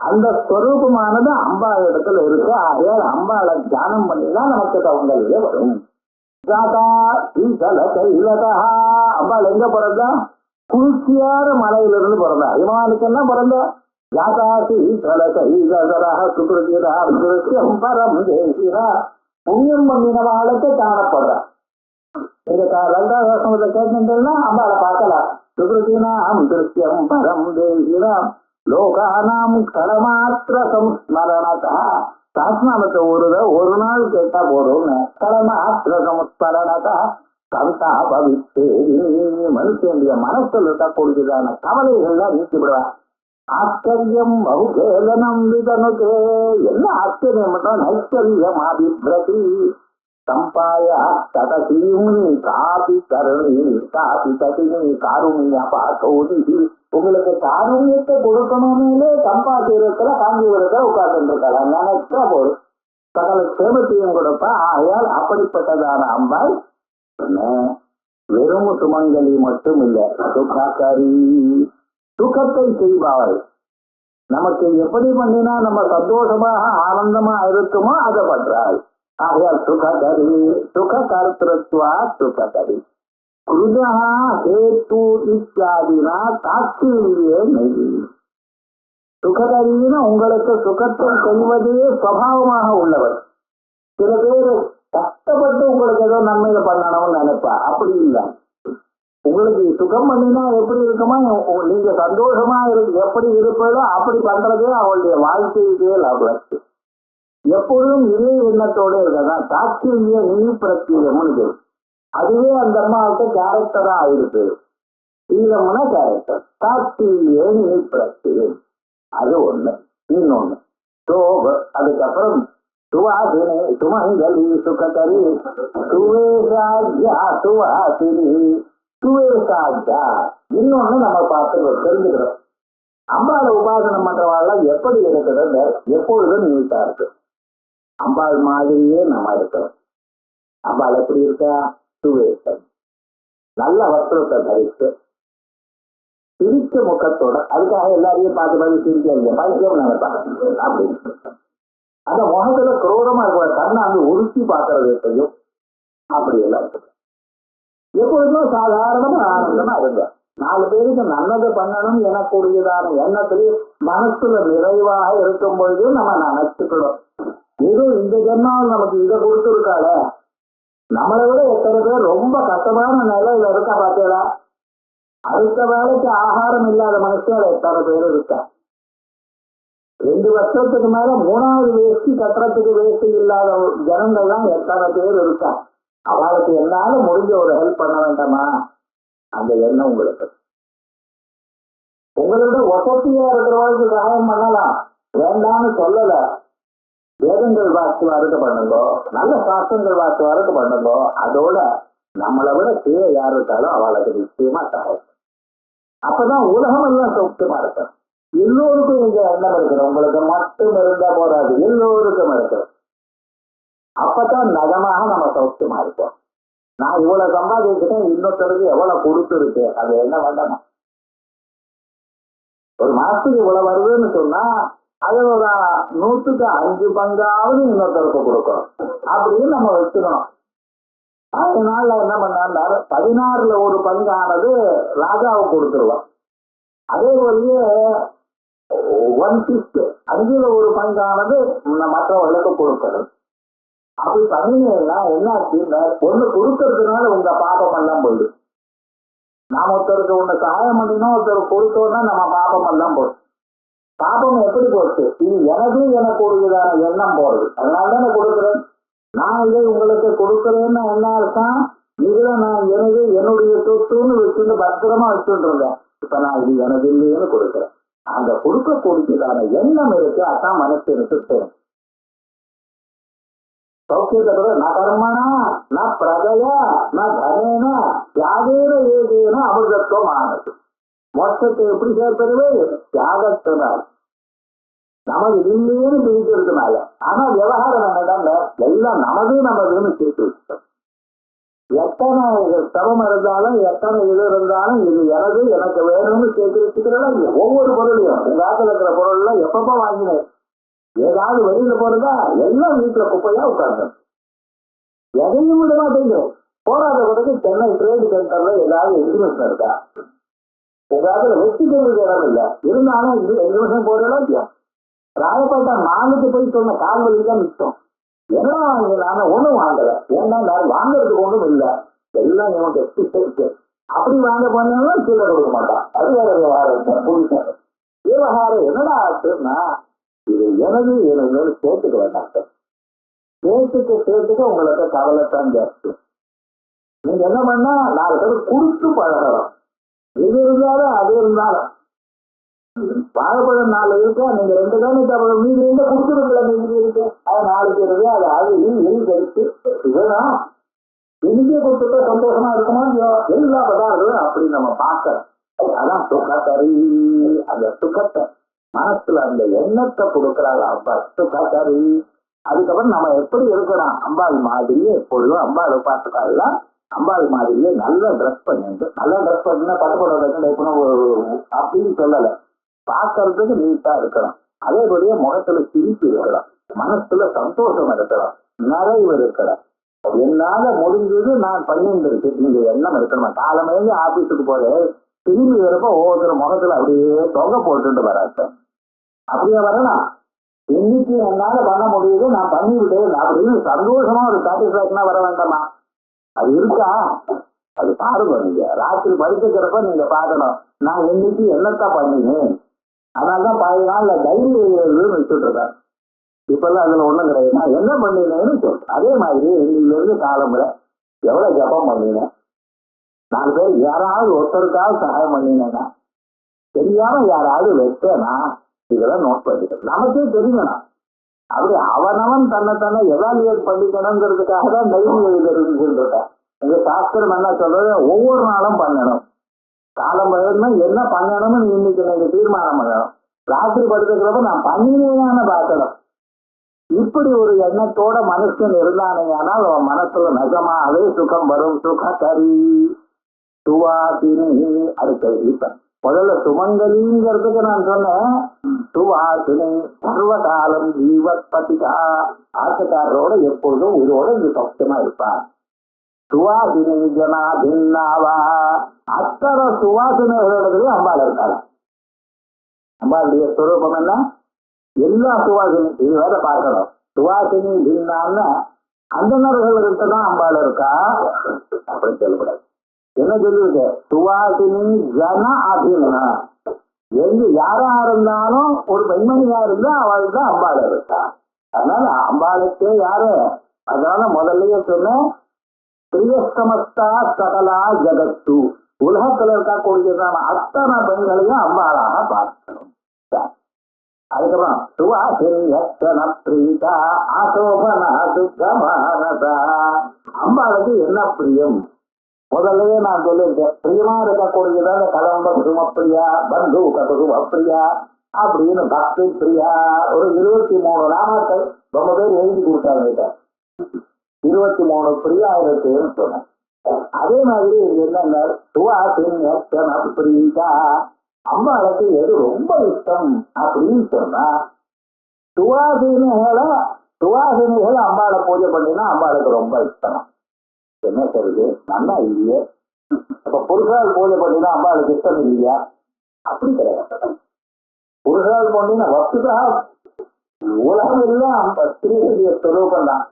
அந்த ஸ்வரூபமானது அம்பாள் இடத்துல இருக்கு. ஆகையால் அம்பாளை தியானம் பண்ணிதான் நமக்கு தவங்கல்லே வரும். அம்பாள் எங்க பிறந்தா? குளிர்ச்சியான மலையிலிருந்து பிறந்தா. இமானுக்கெல்லாம் பிறந்த புண்ணியம் பண்ணின வாழ்க்கை காணப்படுறா. இந்த 2வது வருஷத்தை கேட்டீங்கன்னா அம்பாளை பார்க்கலாம். சுகிருத்தினாம் திருஷ்யம் பரம் தேகிராம் லோகானாம் கடமாத்திர சம்ஸ்மரணதா. சாஸ்நாமத்தை ஒரு நாள் கேட்டா போதும்னு. கடமாத்திர சம்ஸ்மரணதா கவிதா பவித்தேரி. மனுஷனுடைய மனசுல இருக்கக்கூடியதான கவலைகள்லாம் நீக்கிவிடுவா. ஆச்சரியம் பகுகேலனம் விதனுக்கு. என்ன ஆச்சரியம் பண்றோம்? நைச்சரியம் ஆதிபிரதி சம்பாயா ததசீம் காபி கருணி காபி ததினி காருண்ய பாத்தோதி. உங்களுக்கு காருண்யத்தை கொடுக்கணும்னே சம்பாத்திரத்துல காஞ்சிபுரத்துல உட்கார்ந்து இருக்கலாம். நினைச்சா போதும் சகல சேமத்தையும் கொடுப்பா. ஆகையால் அப்படிப்பட்டதான அம்பாள் வெறும் சுமங்கலி மட்டும் இல்ல, சுகாக்காரி. சுகத்தை செய்வாள். நமக்கு எப்படி பண்ணினா நம்ம சந்தோஷமாக ஆனந்தமா இருக்குமோ அதை பண்றாள். ஆகையால் சுககரி. சுக கர்த்திருவா சுககரி. குருஜா ஹேத்து இத்தியாதினா தாட்சியே நெய். சுககரின்னு உங்களுக்கு சுகத்தை செய்வதே சுவாவமாக உள்ளவர். சில பேர் கஷ்டப்பட்டு உங்களுக்கு ஏதோ நன்மையில பண்ணணும்னு நினைப்பா. அப்படி இல்லை. உங்களுக்கு சுகம் பண்ணினா எப்படி இருக்குமோ, நீங்க சந்தோஷமா எப்படி இருப்பதோ அப்படி பண்றதே அவளுடைய வாழ்க்கையே லாபம். எப்பொழுதும் இதே எண்ணத்தோட இருக்கதான் தாட்சிய நீ பிரத்யம்னு. அதுவே அந்த அம்மாவுக்கு கேரக்டரா ஆயிருக்கு. தீரம்னா கேரக்டர். தாட்சிய நீ பிரத்யம், அது ஒண்ணு. இன்னொன்னு சோக. அதுக்கப்புறம் சுவாசினி சுமங்கலி சுககரி சுவேஷாஜ்யா சுவாசினி சுவேஷாஜ்யா. இன்னொன்னு நம்ம பார்த்து தெரிஞ்சுக்கிறோம். அம்பாளை உபாசனம் பண்றவாள் எப்படி இருக்கிறது? எப்பொழுதும் நீட்டா இருக்கு. அம்பாள் மாதிரியே நம்ம இருக்கிறோம். அம்பாள் எப்படி இருக்கா? சுவேஷம், நல்ல வஸ்திரத்தை தரித்து சிரிச்ச முகத்தோட. அதுக்காக எல்லாரையும் பார்த்து சிரிக்க பைத்தியம் நினைப்பாங்க அப்படின்னு. அந்த முகத்துல குரோரமா இருக்கிற கண்ணை வந்து உருத்தி பார்க்கறது எப்படியும் அப்படி எல்லாம் இருக்கு. எப்பொழுதுமே சாதாரணமா ஆனந்தமா இருங்க. 4 பேருக்கு நல்லது பண்ணணும் எனக்கூடியதான எண்ணத்திலேயே மனசுல நிறைவாக இருக்கும் பொழுது நம்ம நினைச்சுக்கணும். ஏதோ இந்த ஜென்மாவில் நமக்கு இதை கொடுத்துருக்காள. நம்மளை விட எத்தனை பேர் ரொம்ப கஷ்டமான நிலையில இருக்கா பார்த்தீங்களா? அடுத்த வேலைக்கு ஆகாரம் இல்லாத மனுஷன் எத்தனை பேர் இருக்கா? 2 வருஷத்துக்கு மேல 3வது வேஷ்டி கட்டுறதுக்கு வேஷ்டி இல்லாத ஜனங்கள்லாம் எத்தனை பேர் இருக்கா? அவளுக்கு என்னால முடிஞ்ச ஒரு ஹெல்ப் பண்ண வேண்டாமா? அந்த எண்ணம் உங்களுக்கு. உங்களோட வசதியா இருக்கிறவங்களுக்கு சகாயம் பண்ணலாம், வேண்டாம்னு சொல்லல. வேதங்கள் வாசிவாருக்கு பண்ணுங்கோ, நல்ல சாஸ்திரங்கள் வாசிவாருக்கு பண்ணுங்கோ. அதோட நம்மளை விட கீழே யார் இருக்காலும் அவளுக்கு நிச்சயமா சகாயம். அப்பதான் உலகம் எல்லாம் சௌக்கியமா இருக்கும். எல்லோருக்கும் இந்த எண்ணம் இருக்கிறோம், உங்களுக்கு மட்டும் இருந்தா போறாது, எல்லோருக்கும் இருக்கிறோம். அப்பதான் நகமாக நம்ம சௌக்கியமா இருப்போம். நான் இவ்வளவு சம்பாதிச்சுட்டேன், இன்னொருத்தருக்கு எவ்வளவு கொடுத்துருக்கு, அது என்ன வேண்டாமா? ஒரு மாசத்துக்கு இவ்வளவு வருதுன்னு சொன்னா அது ஒரு 100க்கு 5 பங்காவது இன்னொருத்தருக்கு கொடுக்கணும் அப்படின்னு நம்ம வச்சுக்கணும். அதனால என்ன பண்ணாரு, 16ல் ஒரு பங்கானது ராஜாவுக்கு கொடுத்துருவான். அதே போலயே 1/5 5ல் ஒரு பங்கானது மற்றவர்களுக்கு கொடுக்கணும். அப்படி பண்ணீங்கன்னா என்ன ஆச்சுன்னா, ஒண்ணு கொடுக்கறதுனால உங்க பாபம் எல்லாம் போயிடும். நாம ஒருத்தருக்கு ஒண்ணு சகாயம் பண்ணினோம், ஒருத்தருக்கு கொடுத்தோம்னா நம்ம பாபம் எல்லாம் போடும். பாபம் எப்படி போச்சு? இது எனக்கு ஒரு எண்ணம் போறது, அதனாலதான் நான் கொடுக்குறேன். நான் இதை உங்களுக்கு கொடுக்குறேன்னு என்ன அர்த்தம்? இதுல நான் என்னுடைய சொத்துன்னு வச்சுட்டு பத்திரமா வச்சுட்டு இருந்தேன். இப்ப நான் இது எனது இல்லைன்னு கொடுக்குறேன். அந்த கொடுக்கக்கூடியதான எண்ணம் இருக்கு, அதான் மனசு இருக்கு. சௌக்கியத்தை கூட நான் கர்மனா நான் பிரஜையா நான் தனேனா தியாகேன ஏதேன அமிர்தத்துவம் ஆனது. மொத்தத்தை எப்படி சேர்ப்பது? தியாகத்தினால், நமது இல்லைன்னு பிரிக்கிறதுனால. ஆனா விவகாரம் என்னடா, எல்லாம் நமதுன்னு சேர்த்து வச்சுட்டோம். எத்தனை சிரமம் இருந்தாலும் எத்தனை இது இருந்தாலும் இது எனக்கு வேணும்னு சேர்த்து வச்சுக்கிறதா இல்லையா? ஒவ்வொரு பொருளையும் உங்க ஆத்துல இருக்கிற பொருள் எல்லாம் எப்பப்ப வாங்கினேன், ஏதாவது வெளியில போறதா எல்லாம் வீட்டுல குப்பையா உட்கார்ந்து எதையும் விட மாட்டேங்க. போராத பிறகு சென்னை ட்ரேட் சென்டர்ல ஏதாவது எக்ஸிபிஷன் இருக்கா? உங்க ஆத்துல வச்சுக்கிறதுக்கு இடம் இல்லை, இருந்தாலும் இது எக்ஸிபிஷன் போறதா இல்லையா? ராயப்பேட்டை மாலுக்கு போய் சொன்ன கால் வலிதான் மிச்சம். எல்லாம் வாங்கினாலும் ஒண்ணும் வாங்கல. ஏன்னா நான் வாங்கறதுக்கு ஒண்ணும் இல்லை, எல்லாம் இவங்க எக்ஸிபிஷன். அப்படி வாங்க போனாலும் கீழே கொடுக்க மாட்டான். அது வேற விவகாரம். புதுசா விவகாரம் என்னடா ஆச்சுன்னா, இது எனது சேர்த்துக்க வேண்டாம். சேர்த்துக்க உங்களுக்கு கவலைத்தான் ஜாஸ்தி. நீங்க என்ன பண்ணா 4 பேர் கொடுத்து பழகலாம். இது இருந்தாலும் அது இருந்தாலும் வாழைப்பழம் 4 இருக்கா, நீங்க 2 தானே தவிர மீது எங்க கொடுத்துருக்கல, மீதி இருக்கு. அது 4 இருக்கு, அது கழிச்சு இதுதான் இன்னைக்கே கொடுத்துட்டா சந்தோஷமா இருக்குமா இல்லையோ? எல்லா பதார்த்தங்களும் அப்படி நம்ம பார்க்கறோம். அதான் சுகத்தரி. அந்த சுகத்தை மனசுல அந்த எண்ணத்தை கொடுக்கறாள் அப்பா, சுகத்தரி. அதுக்கப்புறம் நம்ம எப்படி இருக்கணும்? அம்பாள் மாதிரியே எப்பொழுதும் அம்பாள் பார்த்துக்கால அம்பாள் மாதிரியே நல்ல ட்ரெஸ் பண்ணிட்டு, நல்ல ட்ரெஸ் பண்ணினா பட்டுப்பட அப்படின்னு சொல்லல, பார்க்கறதுக்கு நீட்டா இருக்கணும். அதே போலயே முகத்துல சிரிப்பு இருக்கலாம், மனசுல சந்தோஷம் இருக்கலாம், நிறைவு இருக்கலாம். என்னால முடிஞ்சது நான் பண்ணிட்டு நீங்க எண்ணம் இருக்கணுமா? காலமேந்து ஆபீஸுக்கு போற திரும்பி வரப்ப ஒவ்வொருத்தர் முகத்துல அப்படியே தொகை போட்டுட்டு வராங்க. அப்படியே வரலாம். இன்னைக்கு என்னால பண்ண முடியுது, நான் பண்ணிவிட்டேன் அப்படின்னு சந்தோஷமா ஒரு சாட்டிஸ்பாக்சனா வர வேண்டாமா? அது இருக்கா? அது பாருங்க. நீங்க ராத்திரி படுத்துக்கிறப்ப நீங்க பார்க்கணும், நான் இன்னைக்கு என்னத்தான் பண்ணினேன். அதனாலதான் 10 நாள்ல டைரி எழுதுன்னு வச்சுட்டு இருக்கேன். இப்பெல்லாம் அதுல ஒண்ணும் கிடையாது. நான் என்ன பண்ணினேன்னு சொல்றேன். அதே மாதிரி இன்னைல இருந்து காலமுறை எவ்வளவு ஜபம் பண்ணினேன், 4 பேர் யாராவது ஒருத்தருக்காவது சகாயம் பண்ணினேன்னா, தெரியாம யாராவது வச்சேனா, இதெல்லாம் நோட் பண்ணிக்கணும். நமக்கே தெரியணும். அப்படி அவனவன் தன்னை எவாலுவேட் பண்ணிக்கணுங்கிறதுக்காக தான் தைரியம் எழுதுறதுன்னு எங்க சாஸ்திரம் என்ன சொல்றது, ஒவ்வொரு நாளும் பண்ணணும். காலம் என்ன பண்ணணும்னு இன்னைக்கு நீங்க தீர்மானம் பண்ணணும். ராத்திரி படுத்துக்கிறப்ப நான் பண்ணினேன்னு பார்க்கணும். இப்படி ஒரு எண்ணத்தோட மனுஷன் இருந்தானேன்னா அவன் மனசுல நிஜமாவே சுகம் வரும். சுககரி சுவாசினி. அடுத்த இப்ப முதல்ல சுமங்கலிங்கிறதுக்கு நான் சொன்னேன். சுவாசினி சர்வகாலம் ஜீவத்பதிகா. ஆசைக்காரரோட எப்பொழுதும் உயிரோட இந்த சௌக்கியமா இருப்பான். சுவாசினி ஜனா பின்னாவா. அத்தனை சுவாசினிகளிடத்துலயும் அம்பாள் இருக்காங்க. அம்பாளுடைய ஸ்வரூபம் என்ன? எல்லா சுவாசினி இது வேற பார்க்கணும். சுவாசினி பின்னான்னு அந்தனர்கள்கிட்ட தான் அம்பாள் இருக்கா அப்படி சொல்லக்கூடாது. என்ன சொல்லுது? சுவாசினி ஜன அபின்னா. எங்க யாரா இருந்தாலும் ஒரு பெண்மணியா இருந்தா அவள் தான் அம்பாள் இருக்கா. அதனால அம்பாளுக்கே யாரு? அதனால முதல்லயே சொன்ன பிரியஸ்தமஸ்தா சகலா ஜகத்து. உலகத்துல இருக்கக்கூடியதான அத்தனை பெண்களையும் அம்பாளாக பார்க்கணும். அதுக்கப்புறம் சுவாசினி ஆசோபனா சுத்தமானதா. அம்பாளுக்கு என்ன பிரியம்? முதல்லயே நான் சொல்லியிருக்கேன், பிரியமா இருக்கக்கூடியதான கலம்ப குசுமப்பிரியா, பந்து குசுமப்பிரியா அப்படின்னு பக்தி பிரியா ஒரு 23 நாமத்தை ரொம்ப பேர் எழுதி கொடுத்தாங்க. 23 பிரியா இருக்குன்னு சொன்னேன். அதே மாதிரி என்னன்னா பிரியா அம்பாளுக்கு எது ரொம்ப இஷ்டம் அப்படின்னு சொன்னா சுவாசினிகள் அம்பாளை பூஜை பண்ணினா அம்பாளுக்கு ரொம்ப இஷ்டம். என்ன சொல்றது, நல்லா இல்லையே. அப்ப புருஷால் பூஜை பண்ணினா அம்பாளுக்கு இஷ்டம் இல்லையா? அப்படி கிடையாது. புருஷால் பண்ணினா வஸ்துதா உலகம் எல்லாம் ஸ்திரீகளுடைய ஸ்வரூபம் தான்.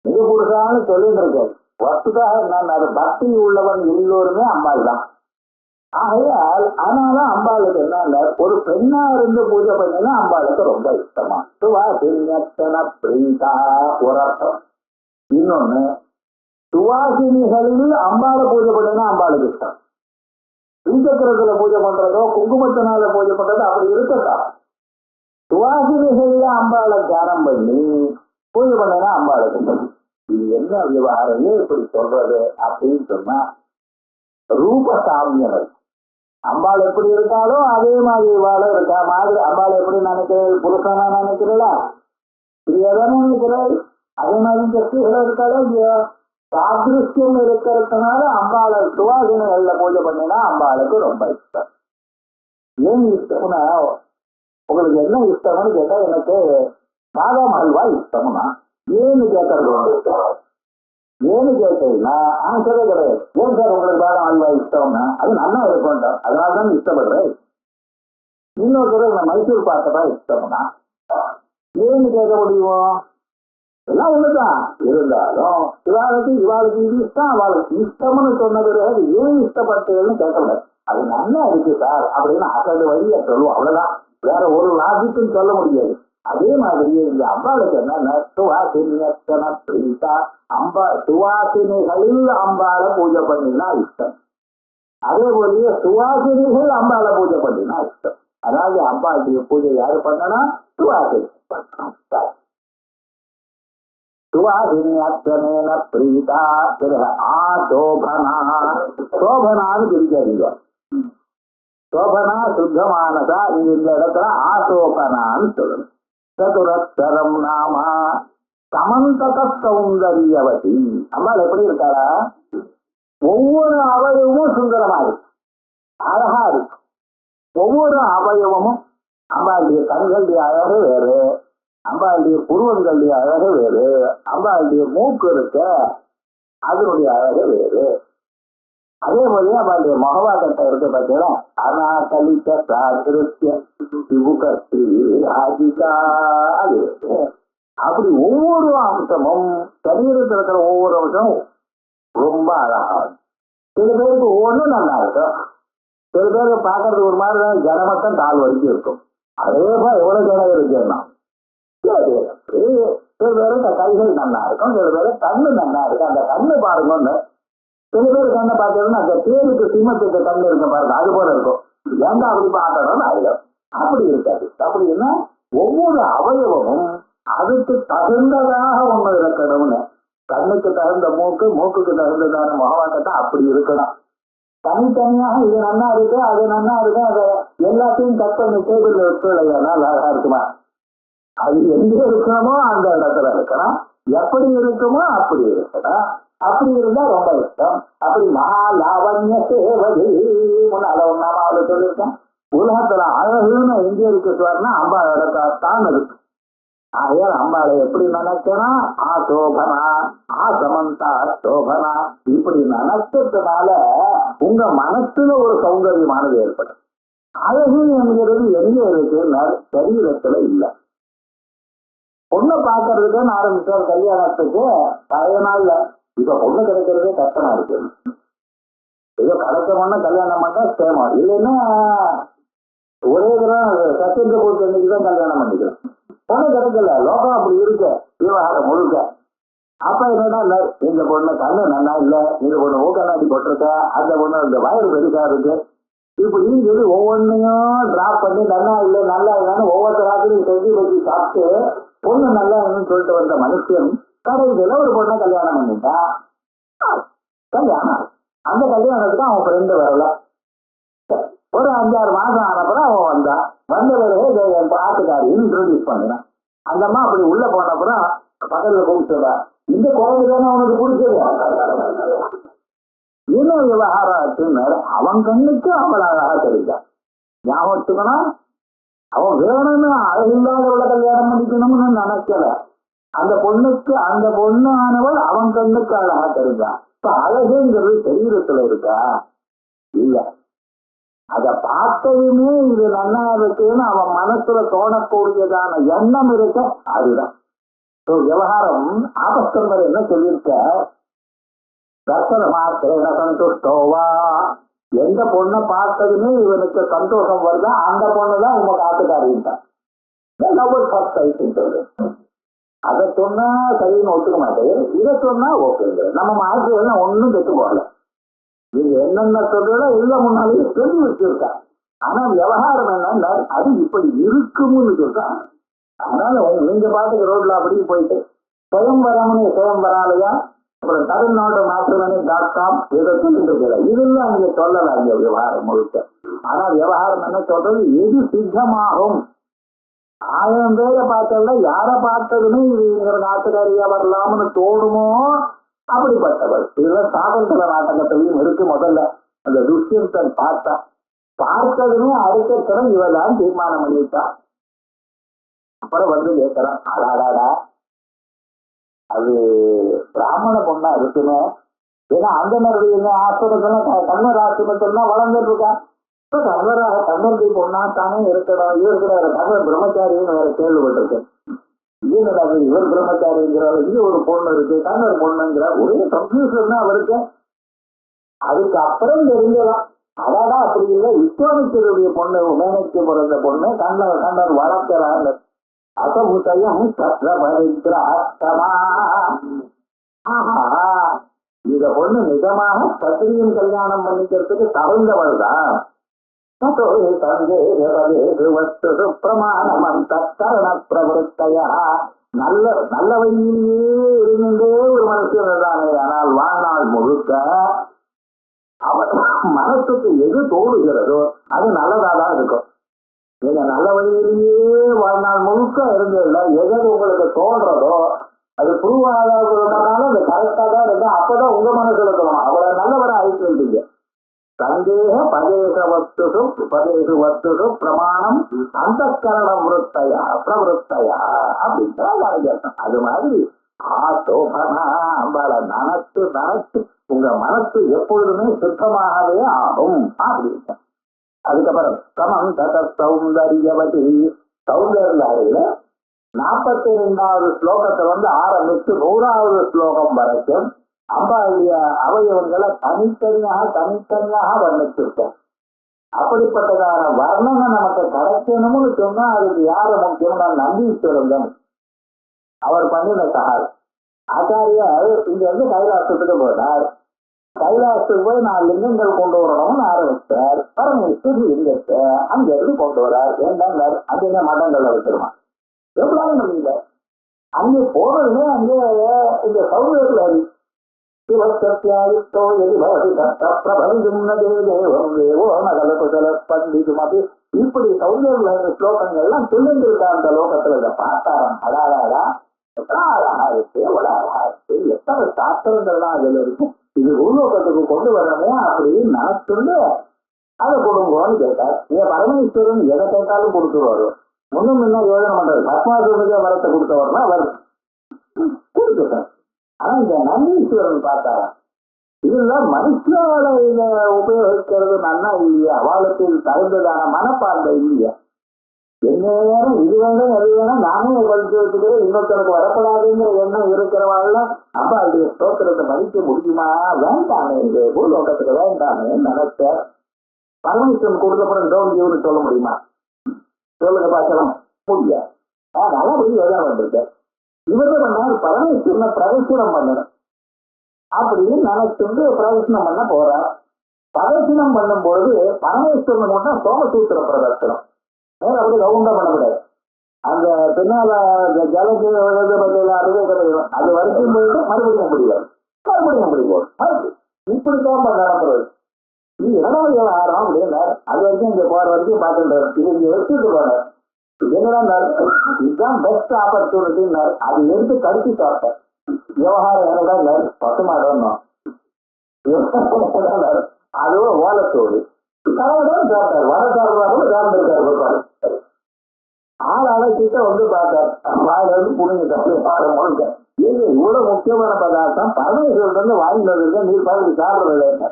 மிக புருஷான்னு சொல்லிட்டு இருக்காரு. வஸ்துதா என்னன்னா அது பக்தி உள்ளவன் எல்லோருமே அம்பாள் தான். ஆகையால் ஆனாலும் அம்பாளுக்கு என்ன, ஒரு பெண்ணா இருந்து பூஜை பண்ணினா அம்பாளுக்கு ரொம்ப இஷ்டமா. சுவாசினியத்தன பிரீதா ஒரு அர்த்தம். இன்னொன்னு, சுவாசினிகளில் அம்பாளை பூஜை பண்ணினா அம்பாளுக்கு இஷ்டம். ஸ்ரீசக்கரத்துல பூஜை பண்றதோ குங்குமத்தினால பூஜை பண்றதோ அப்படி இருக்கட்டா. சுவாசினிகள்ல அம்பாளை தியானம் பண்ணி பூஜை பண்ணினா அம்பாளுக்கு இஷ்டம். இது என்ன விவகாரமே இப்படி சொல்றது அப்படின்னு சொன்னா, ரூபசாமியர்கள் அம்பாள் எப்படி இருக்காளோ அதே மாதிரி இவாள இருக்கா மாதிரி. அம்பாள் எப்படி நினைக்கிறது, புருஷனா நினைக்கிறா, பிரியாதானே நினைக்கிறாள். அதே மாதிரி சக்திகள் இருக்காளோ இல்லையோ, சாதிருஷ்யம் இருக்கிறதுனால அம்பாளை சுவாசினிகள்ல பூஜை பண்ணினா அம்பாளுக்கு ரொம்ப இஷ்டம். ஏன் இஷ்டம்னா, உங்களுக்கு என்ன இஷ்டம்னு கேட்டா எனக்கு பாதாம் அல்வா இஷ்டம்னா ஏன்னு கேட்கறது. ஏன்னு கேட்டீங்கன்னா ஆன்சரே கிடையாது. ஏன் சார் உங்களுக்கு பாதாம் அல்வா இஷ்டம்னா அது நல்லா இருக்கும், அதனாலதான் இஷ்டப்படுறேன். இன்னொருத்தர் நான் மைசூர் பாக்கதா இஷ்டம்னா ஏன்னு கேட்க முடியும்? எல்லாம் ஒண்ணுதான். இருந்தாலும் இவாளுக்கு இது இஷ்டம், அவளுக்கு இஷ்டம்னு சொன்ன பிறகு ஏன் இஷ்டப்பட்டேன்னு கேட்கக்கூடாது. அது நல்லா இருக்கு சார் அப்படின்னு அசடு வழியா சொல்லுவோம், அவ்வளவுதான். வேற ஒரு லாஜிக்கும் சொல்ல முடியாது. அதே மாதிரி இந்த அம்பாளுக்கு என்னன்னா சுவாசினியத்தன பிரீதா, சுவாசினிகளில் அம்பாளை பூஜை பண்ணினா இஷ்டம். அதே போலயே சுவாசினிகள் அம்பாளை பூஜை பண்ணினா இஷ்டம். அதாவது அம்பாளுடைய பூஜை யாரு பண்ணனா? சுவாசினி பண்ணணும். சுவாசினியத்தனேன பிரீதா ஆசோபனா. சோபனான்னு பிரிக்காதீங்க. சோபனா சுத்தமானதா, இந்த இடத்துல ஆசோபனான்னு சொல்லணும். சதுரஸ்வரம் நாமா சமந்தக சௌந்தரியவதி. அம்பாள் எப்படி இருக்காளா? ஒவ்வொரு அவயவமும் சுந்தரமா இருக்கு, அழகா இருக்கு. ஒவ்வொரு அவயவமும் அம்பாளுடைய கண்களுடைய அழகு வேறு, அம்பாளுடைய புருவங்களுடைய அழகு வேறு, அம்பாளுடைய மூக்கு இருக்க அதனுடைய அழகு வேறு. அதே போல அவருடைய முகவாக்கத்தை இருக்க பார்த்தீங்கன்னா அனாகலிக்க சாதிருஷ்ய சிவுகஸ்ரீ ராஜிகா. அது அப்படி ஒவ்வொரு அம்சமும் சரீரத்தில் இருக்கிற ஒவ்வொரு அம்சமும் ரொம்ப அழகா. சில பேருக்கு ஒவ்வொன்றும் நல்லா இருக்கும். சில பேருக்கு பார்க்கறதுக்கு ஒரு மாதிரி தான் ஜனமத்தான் கால் வரைக்கும் இருக்கும். அதேபா எவ்வளவு ஜனம் இருக்குன்னா சில பேருக்கு கைகள் நல்லா இருக்கும், சில பேருக்கு கண்ணு நல்லா இருக்கும். அந்த கண்ணு பாருங்கன்னு சில பேர் கண்ணை பார்த்தோம்னா அந்த பேருக்கு சிம்மத்துக்கு கண்ணு இருக்க பாருங்க, அது போல இருக்கும். ஏண்டா அப்படி பார்த்தோம்னு ஆயிடும். அப்படி இருக்காது. அப்படின்னா ஒவ்வொரு அவயவமும் அதுக்கு தகுந்ததாக ஒண்ணு இருக்கணும்னு. கண்ணுக்கு தகுந்த மூக்கு, மூக்குக்கு தகுந்ததான முகவாக்கத்தான் அப்படி இருக்கணும். தனித்தனியாக இது நல்லா இருக்கு, அது நல்லா இருக்கு, அதை எல்லாத்தையும் கட் பண்ணி டேபிள் வச்சு அழகா இருக்குமா? அது எங்க இருக்கணுமோ அந்த இடத்துல இருக்கணும், எப்படி இருக்குமோ அப்படி இருக்கணும். அப்படி இருந்தா ரொம்ப இஷ்டம். அப்படி மகாலாவண்ய சேவதி முன்னால ஒன்னாம சொல்லியிருக்கேன். உலகத்துல அழகுன்னு எங்க இருக்கு சொன்னா அம்பாள் இடத்தான் இருக்கு. ஆகையால் அம்பாளை எப்படி நினைக்கணும்? ஆசோபனா ஆசமந்தா சோபனா. இப்படி நினைச்சதுனால உங்க மனசுல ஒரு சௌந்தரியமானது ஏற்படும். அழகு என்கிறது எங்க இருக்குன்னு சரீரத்துல இல்லை. பொண்ணை பாக்குறதுக்குன்னு ஆரம்பிச்சார் கல்யாணத்துக்கு பழைய நாள்ல. இப்ப பொண்ணு கிடைக்கிறதே கஷ்டமா இருக்கு. ஏதோ கிடைச்சோம்னா கல்யாணம் பண்ணா சேமம், இல்லைன்னா ஒரே தரம் சத்தியத்தை போட்டு அன்னைக்குதான் கல்யாணம் பண்ணிக்கிறோம். பொண்ணு கிடைக்கல, லோகம் அப்படி இருக்கு விவகாரம் முழுக்க. அப்ப என்னன்னா இந்த பொண்ணு கண்ணு நல்லா இல்ல, இந்த பொண்ணு ஊக்கண்ணாடி போட்டிருக்க, அந்த பொண்ணு இந்த வயது பெருசா இருக்கு, இப்படின்னு சொல்லி ஒவ்வொன்னையும் டிராப் பண்ணி நல்லா இல்லை நல்லா இல்லைன்னு ஒவ்வொரு ராத்திரியும் செஞ்சு வச்சு சாப்பிட்டு பொண்ணு நல்லா இல்லைன்னு சொல்லிட்டு வந்த மனுஷன் கடைசியில ஒரு பொண்ணை கல்யாணம் பண்ணிட்டா கல்யாணம். அந்த கல்யாணத்துக்கு அவன் ஃப்ரெண்டு வரல. ஒரு 5-6 மாசம் ஆனப்புறம் அவன் வந்தான். வந்த பிறகு என் ஆத்துக்காரியும் இன்ட்ரோடியூஸ் பண்ணினான். அந்த அம்மா அப்படி உள்ள போனப்புறம் பக்கத்துல கூப்பிட்டுடா, இந்த குழந்தை தானே அவனுக்கு பிடிச்சது, என்ன விவகாரம் ஆச்சுன்னு அவன் கண்ணுக்கு அவள் அழகா தெரிஞ்சான். ஞாபகம் வச்சுக்கணும், அவன் வேணும்னு அழகில்லாதவளை கல்யாணம் பண்ணிக்கணும்னு நினைக்கல. அந்த பொண்ணுக்கு அந்த பொண்ணு ஆனவள் அவன் கண்ணுக்கு அழகா தெரிஞ்சான். இப்ப அழகுங்கிறது சரீரத்துல இருக்கா? இல்ல. அத பார்த்ததுமே இது நல்லா இருக்குன்னு அவன் மனசுல தோணக்கூடியதான எண்ணம் இருக்க, அதுதான் விவகாரம். ஆபஸ்தம்பர் என்ன சொல்லியிருக்க, தர்சன மாத்திரேன சந்துஷ்டோவா, எந்த பொண்ணை பார்த்ததுமே இவனுக்கு சந்தோஷம் வருதா அந்த பொண்ணுதான் உங்க காத்துக்காரிட்டான். அதை சொன்னா சரின்னு ஒத்துக்க மாட்டேன், இதை சொன்னா ஓகேங்க. நம்ம மாற்றுலாம் ஒன்னும் கெட்டு போகல. நீங்க என்னென்ன சொல்றதோ எல்லாம் முன்னாலேயே சொல்லி வச்சிருக்கா. ஆனா விவகாரம் என்னன்னா அது இப்படி இருக்கும்னு சொல்றான். அதனால நீங்க பாட்டுக்கு ரோட்ல அப்படி போயிட்டு சுயம்பராலயா அப்புறம் தமிழ்நாடு matrimony.com இதை சொல்லிட்டு இருக்கிற இதெல்லாம் நீங்க சொல்லலாம் இங்க விவகாரம் முழுக்க. ஆனா விவகாரம் என்ன சொல்றது, எது சித்தமாகும்? 1000 பேரை பார்த்ததுல யாரை பார்த்ததுமே இவங்க நாட்டுக்காரியா வரலாம்னு தோணுமோ அப்படிப்பட்டவர். இதுல சாகுந்தல நாட்டகத்திலையும் இருக்கு. முதல்ல அந்த துஷ்யந்தன் பார்த்ததுமே அடுத்த திறம் இவதான் தீர்மானம் பண்ணிட்டான். அப்புறம் வந்து கேட்கிறான், அடாடாடா அது பிராமண பொண்ணா இருக்குன்னு. ஏன்னா அந்த மாதிரி ஆசிரமத்துல கண்ணர் ஆசிரமத்துல வளர்ந்துட்டு இருக்கான். இப்ப கண்ணருடைய பொண்ணா தானே இருக்கணும். இருக்கிற கண்ணர் பிரம்மச்சாரின்னு வேற கேள்விப்பட்டிருக்கேன். இவர் பிரம்மச்சாரிங்கிறார், இங்க ஒரு பொண்ணு இருக்கு கண்ணர் பொண்ணுங்கிறார். ஒரே கன்ஃபியூஷன் தான் அவருக்கு. அதுக்கு அப்புறம் தெரிஞ்சலாம், அதாடா அப்படி இல்லை, விஸ்வாமித்திரருடைய பொண்ணு மேனைக்கு பிறந்த பொண்ணு கண்ணர் வளர்க்கிறாங்க. அசமுதயம் இத பொண்ணு நிஜமாக சத்திரியும் கல்யாணம் பண்ணிக்கிறதுக்கு தகுந்தவள் தான். நல்ல வழியிலேயே இருந்தே ஒரு மனுஷன் தானே. ஆனால் வாழ்நாள் முழுக்க அவர் மனசுக்கு எது தோடுகிறதோ அது நல்லதாதான் இருக்கும். நீங்க நல்ல வழியிலேயே வாழ்நாள் முழுக்க இருந்ததுல எது உங்களுக்கு தோன்றதோ அது புருவாதாரனால அது கரெக்டா தான் இருந்தா அப்பதான் உங்க மனசுல தோணும். அவளை நல்லவரை ஆயிட்டு சந்தேக பதேசு வஸ்து பிரமாணம் அந்த கரணம் பிரவருத்தையா அப்படின்னு. அது மாதிரி ஆசோபனா அவளை நனத்து உங்க மனசு எப்பொழுதுமே சுத்தமாகவே ஆகும் அப்படின்னு. அதுக்கப்புறம் சமம் தத சௌந்தரியவதி சௌந்தர்யில 42வது ஸ்லோகத்தை ஆரம்பிச்சு 100வது ஸ்லோகம் வரைக்கும் அம்பாளுடைய அவயவங்களை தனித்தனியாக வர்ணிச்சிருக்கோம். அப்படிப்பட்டதான வர்ணனை நமக்கு கிடைக்கணும்னு சொன்னா அதுக்கு யாரு முக்கியம்னா நந்தீஸ்வரன். அவர் பண்ணின சகால் ஆச்சாரியார் இங்க கைலாசத்துக்கு போனார். கைலாசத்துக்கு போய் 4 லிங்கங்கள் கொண்டு வரணும்னு ஆரம்பிச்சார். பரமேஸ்வரி லிங்கத்தை அங்க இருந்து கொண்டு வரார். ஏன்னா அங்க மதங்களை வச்சிருமா எவ்வளவு முடியல. அங்கே போறதுமே அங்கே இந்த சௌகரியத்துல இப்படி சௌகரிய ஸ்லோகங்கள்லாம் சொல்லிட்டு இருக்கா அந்த லோகத்துல. இதை பார்த்தாராம், அடாடா எத்தனை அழகா இருக்கு, எவ்வளவு அழகா இருக்கு, எத்தனை சாஸ்திரங்கள்லாம் அதுல இருக்கு, இது உருவக்கத்துக்கு கொண்டு வரணுமே அப்படின்னு நினைச்சுட்டு அதை கொடுங்கோன்னு கேட்டார். ஏன் பரமேஸ்வரன் எதை கேட்டாலும் கொடுத்துருவாரு. முன்னும் முன்ன யோஜனை பண்றது பத்மாசுரனுக்கே வரத்தை கொடுத்தவர்னா அவர் கொடுத்துட்டார். ஆனா இந்த நந்தீஸ்வரன் பார்த்தாரா, இதுல மனுஷால இத உபயோகிக்கிறது நல்லா இல்லையா, அவளுக்கு தகுந்ததான மனப்பான்மை இல்லையா. என்ன நேரம் இது வேணும் அது வேணும் நானே படிச்சு வச்சுக்கிறேன், இன்னொருத்தருக்கு வரப்படாதுங்கிற எண்ணம் இருக்கிறவாள் அப்ப அது ஸ்தோத்திரத்தை மதிக்க முடியுமா? வேண்டாமே, இந்த பூலோகத்துக்கு வேண்டாமே நினைச்ச பரமேஸ்வரன் கொடுத்தப்பறம் டோங்கியூன்னு சொல்ல முடியுமா? சொல்லுங்க பார்க்கலாம், முடியாது. அதனால அப்படி யோஜனை பண்ணிருக்கேன். இவரை பண்ணால் பரமேஸ்வரனை பிரதட்சணம் பண்ணணும் அப்படின்னு நினைச்சுட்டு பிரதட்சணம் பண்ண போறார். பிரதட்சணம் பண்ணும்போது பரமேஸ்வரன் மட்டும் சோமசூத்திர பிரதட்சணம் நேரம் அப்படி கவுண்டா பண்ணக்கூடாது. அந்த பின்னால ஜலத்து அதுவே கிடையாது. அது வரைக்கும் போயிட்டு மறுபடியும் முடியாது, மறுபடியும் அப்படி போகும். இப்படித்தான் நடக்கிறது. நீ என்னடா விவகாரம் அப்படின்னாரு. அது வரைக்கும் இங்க போற வரைக்கும் பார்த்துட்டாரு. இது இங்க வச்சுட்டு போனார். என்னடா இதுதான் பெஸ்ட் ஆப்பர்ச்சுனிட்டின்னாரு. அது எடுத்து கடிச்சு சாப்பிட்டார். விவகாரம் என்னடா பசுமாடணும், அதுவும் ஓலத்தோடு கலவடம் சாப்பிட்டார். வர சாப்பிடாமல் சாப்பிட்டுருக்காரு. ஆளாளை கிட்ட வந்து பார்த்தார். வாயில இருந்து புடுங்கிட்டாரு. பாடம் முழுக்க ஏங்க இவ்வளவு முக்கியமான பதார்த்தம் பரமேஸ்வரன் வந்து வாங்கினது நீ பகுதி சாப்பிடவில்லை.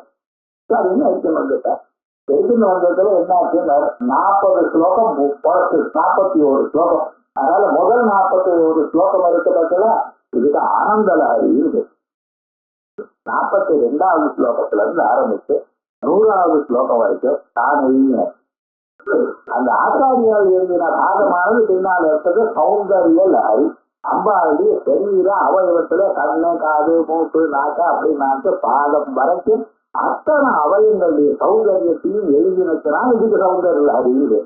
சார் என்ன ஐட்டம் வந்துட்டார். எதுன்னு வந்ததுல என்ன ஆச்சுன்னா 40 ஸ்லோகம் 41 ஸ்லோகம். அதனால முதல் 41 ஸ்லோகம் இருக்கிறதுல இதுக்கு ஆனந்தலாரி இருக்கு. 42வது ஸ்லோகத்துல இருந்து ஆரம்பிச்சு 100வது ஸ்லோகம் வரைக்கும் தானே அந்த ஆச்சாரியால் எழுதின பாகமானது பின்னால் எடுத்தது சௌந்தரிய லஹரி. அம்பாளுடைய சரீர அவயவத்துல கண்ணு, காது, மூக்கு, நாக்கு அப்படின்னாட்டு பாதம் வரைக்கும் அத்தனை அவயங்களுடைய சௌந்தரியத்தையும் எழுதினதுனால இதுக்கு சௌந்தரிய லஹரி இது.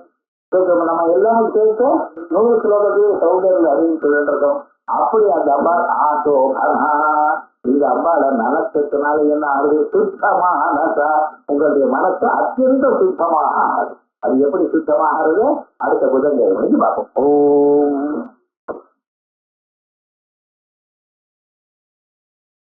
நம்ம எல்லாரும் சேர்த்து 100 ஸ்லோகத்தையும் சௌந்தரிய லஹரின்னு சொல்லிட்டு இருக்கோம். அப்படி அந்த அம்பாள் ஆட்டோ இந்த அம்பாளை மனசுனால என்ன ஆகுது? சுத்தமானதா. உங்களுடைய மனசு அத்தியந்த சுத்தமாக ஆகுது. அது எப்படி சுத்தமாகிறது அடுத்த புதன்கிழமைக்கு பார்ப்போம். ஓ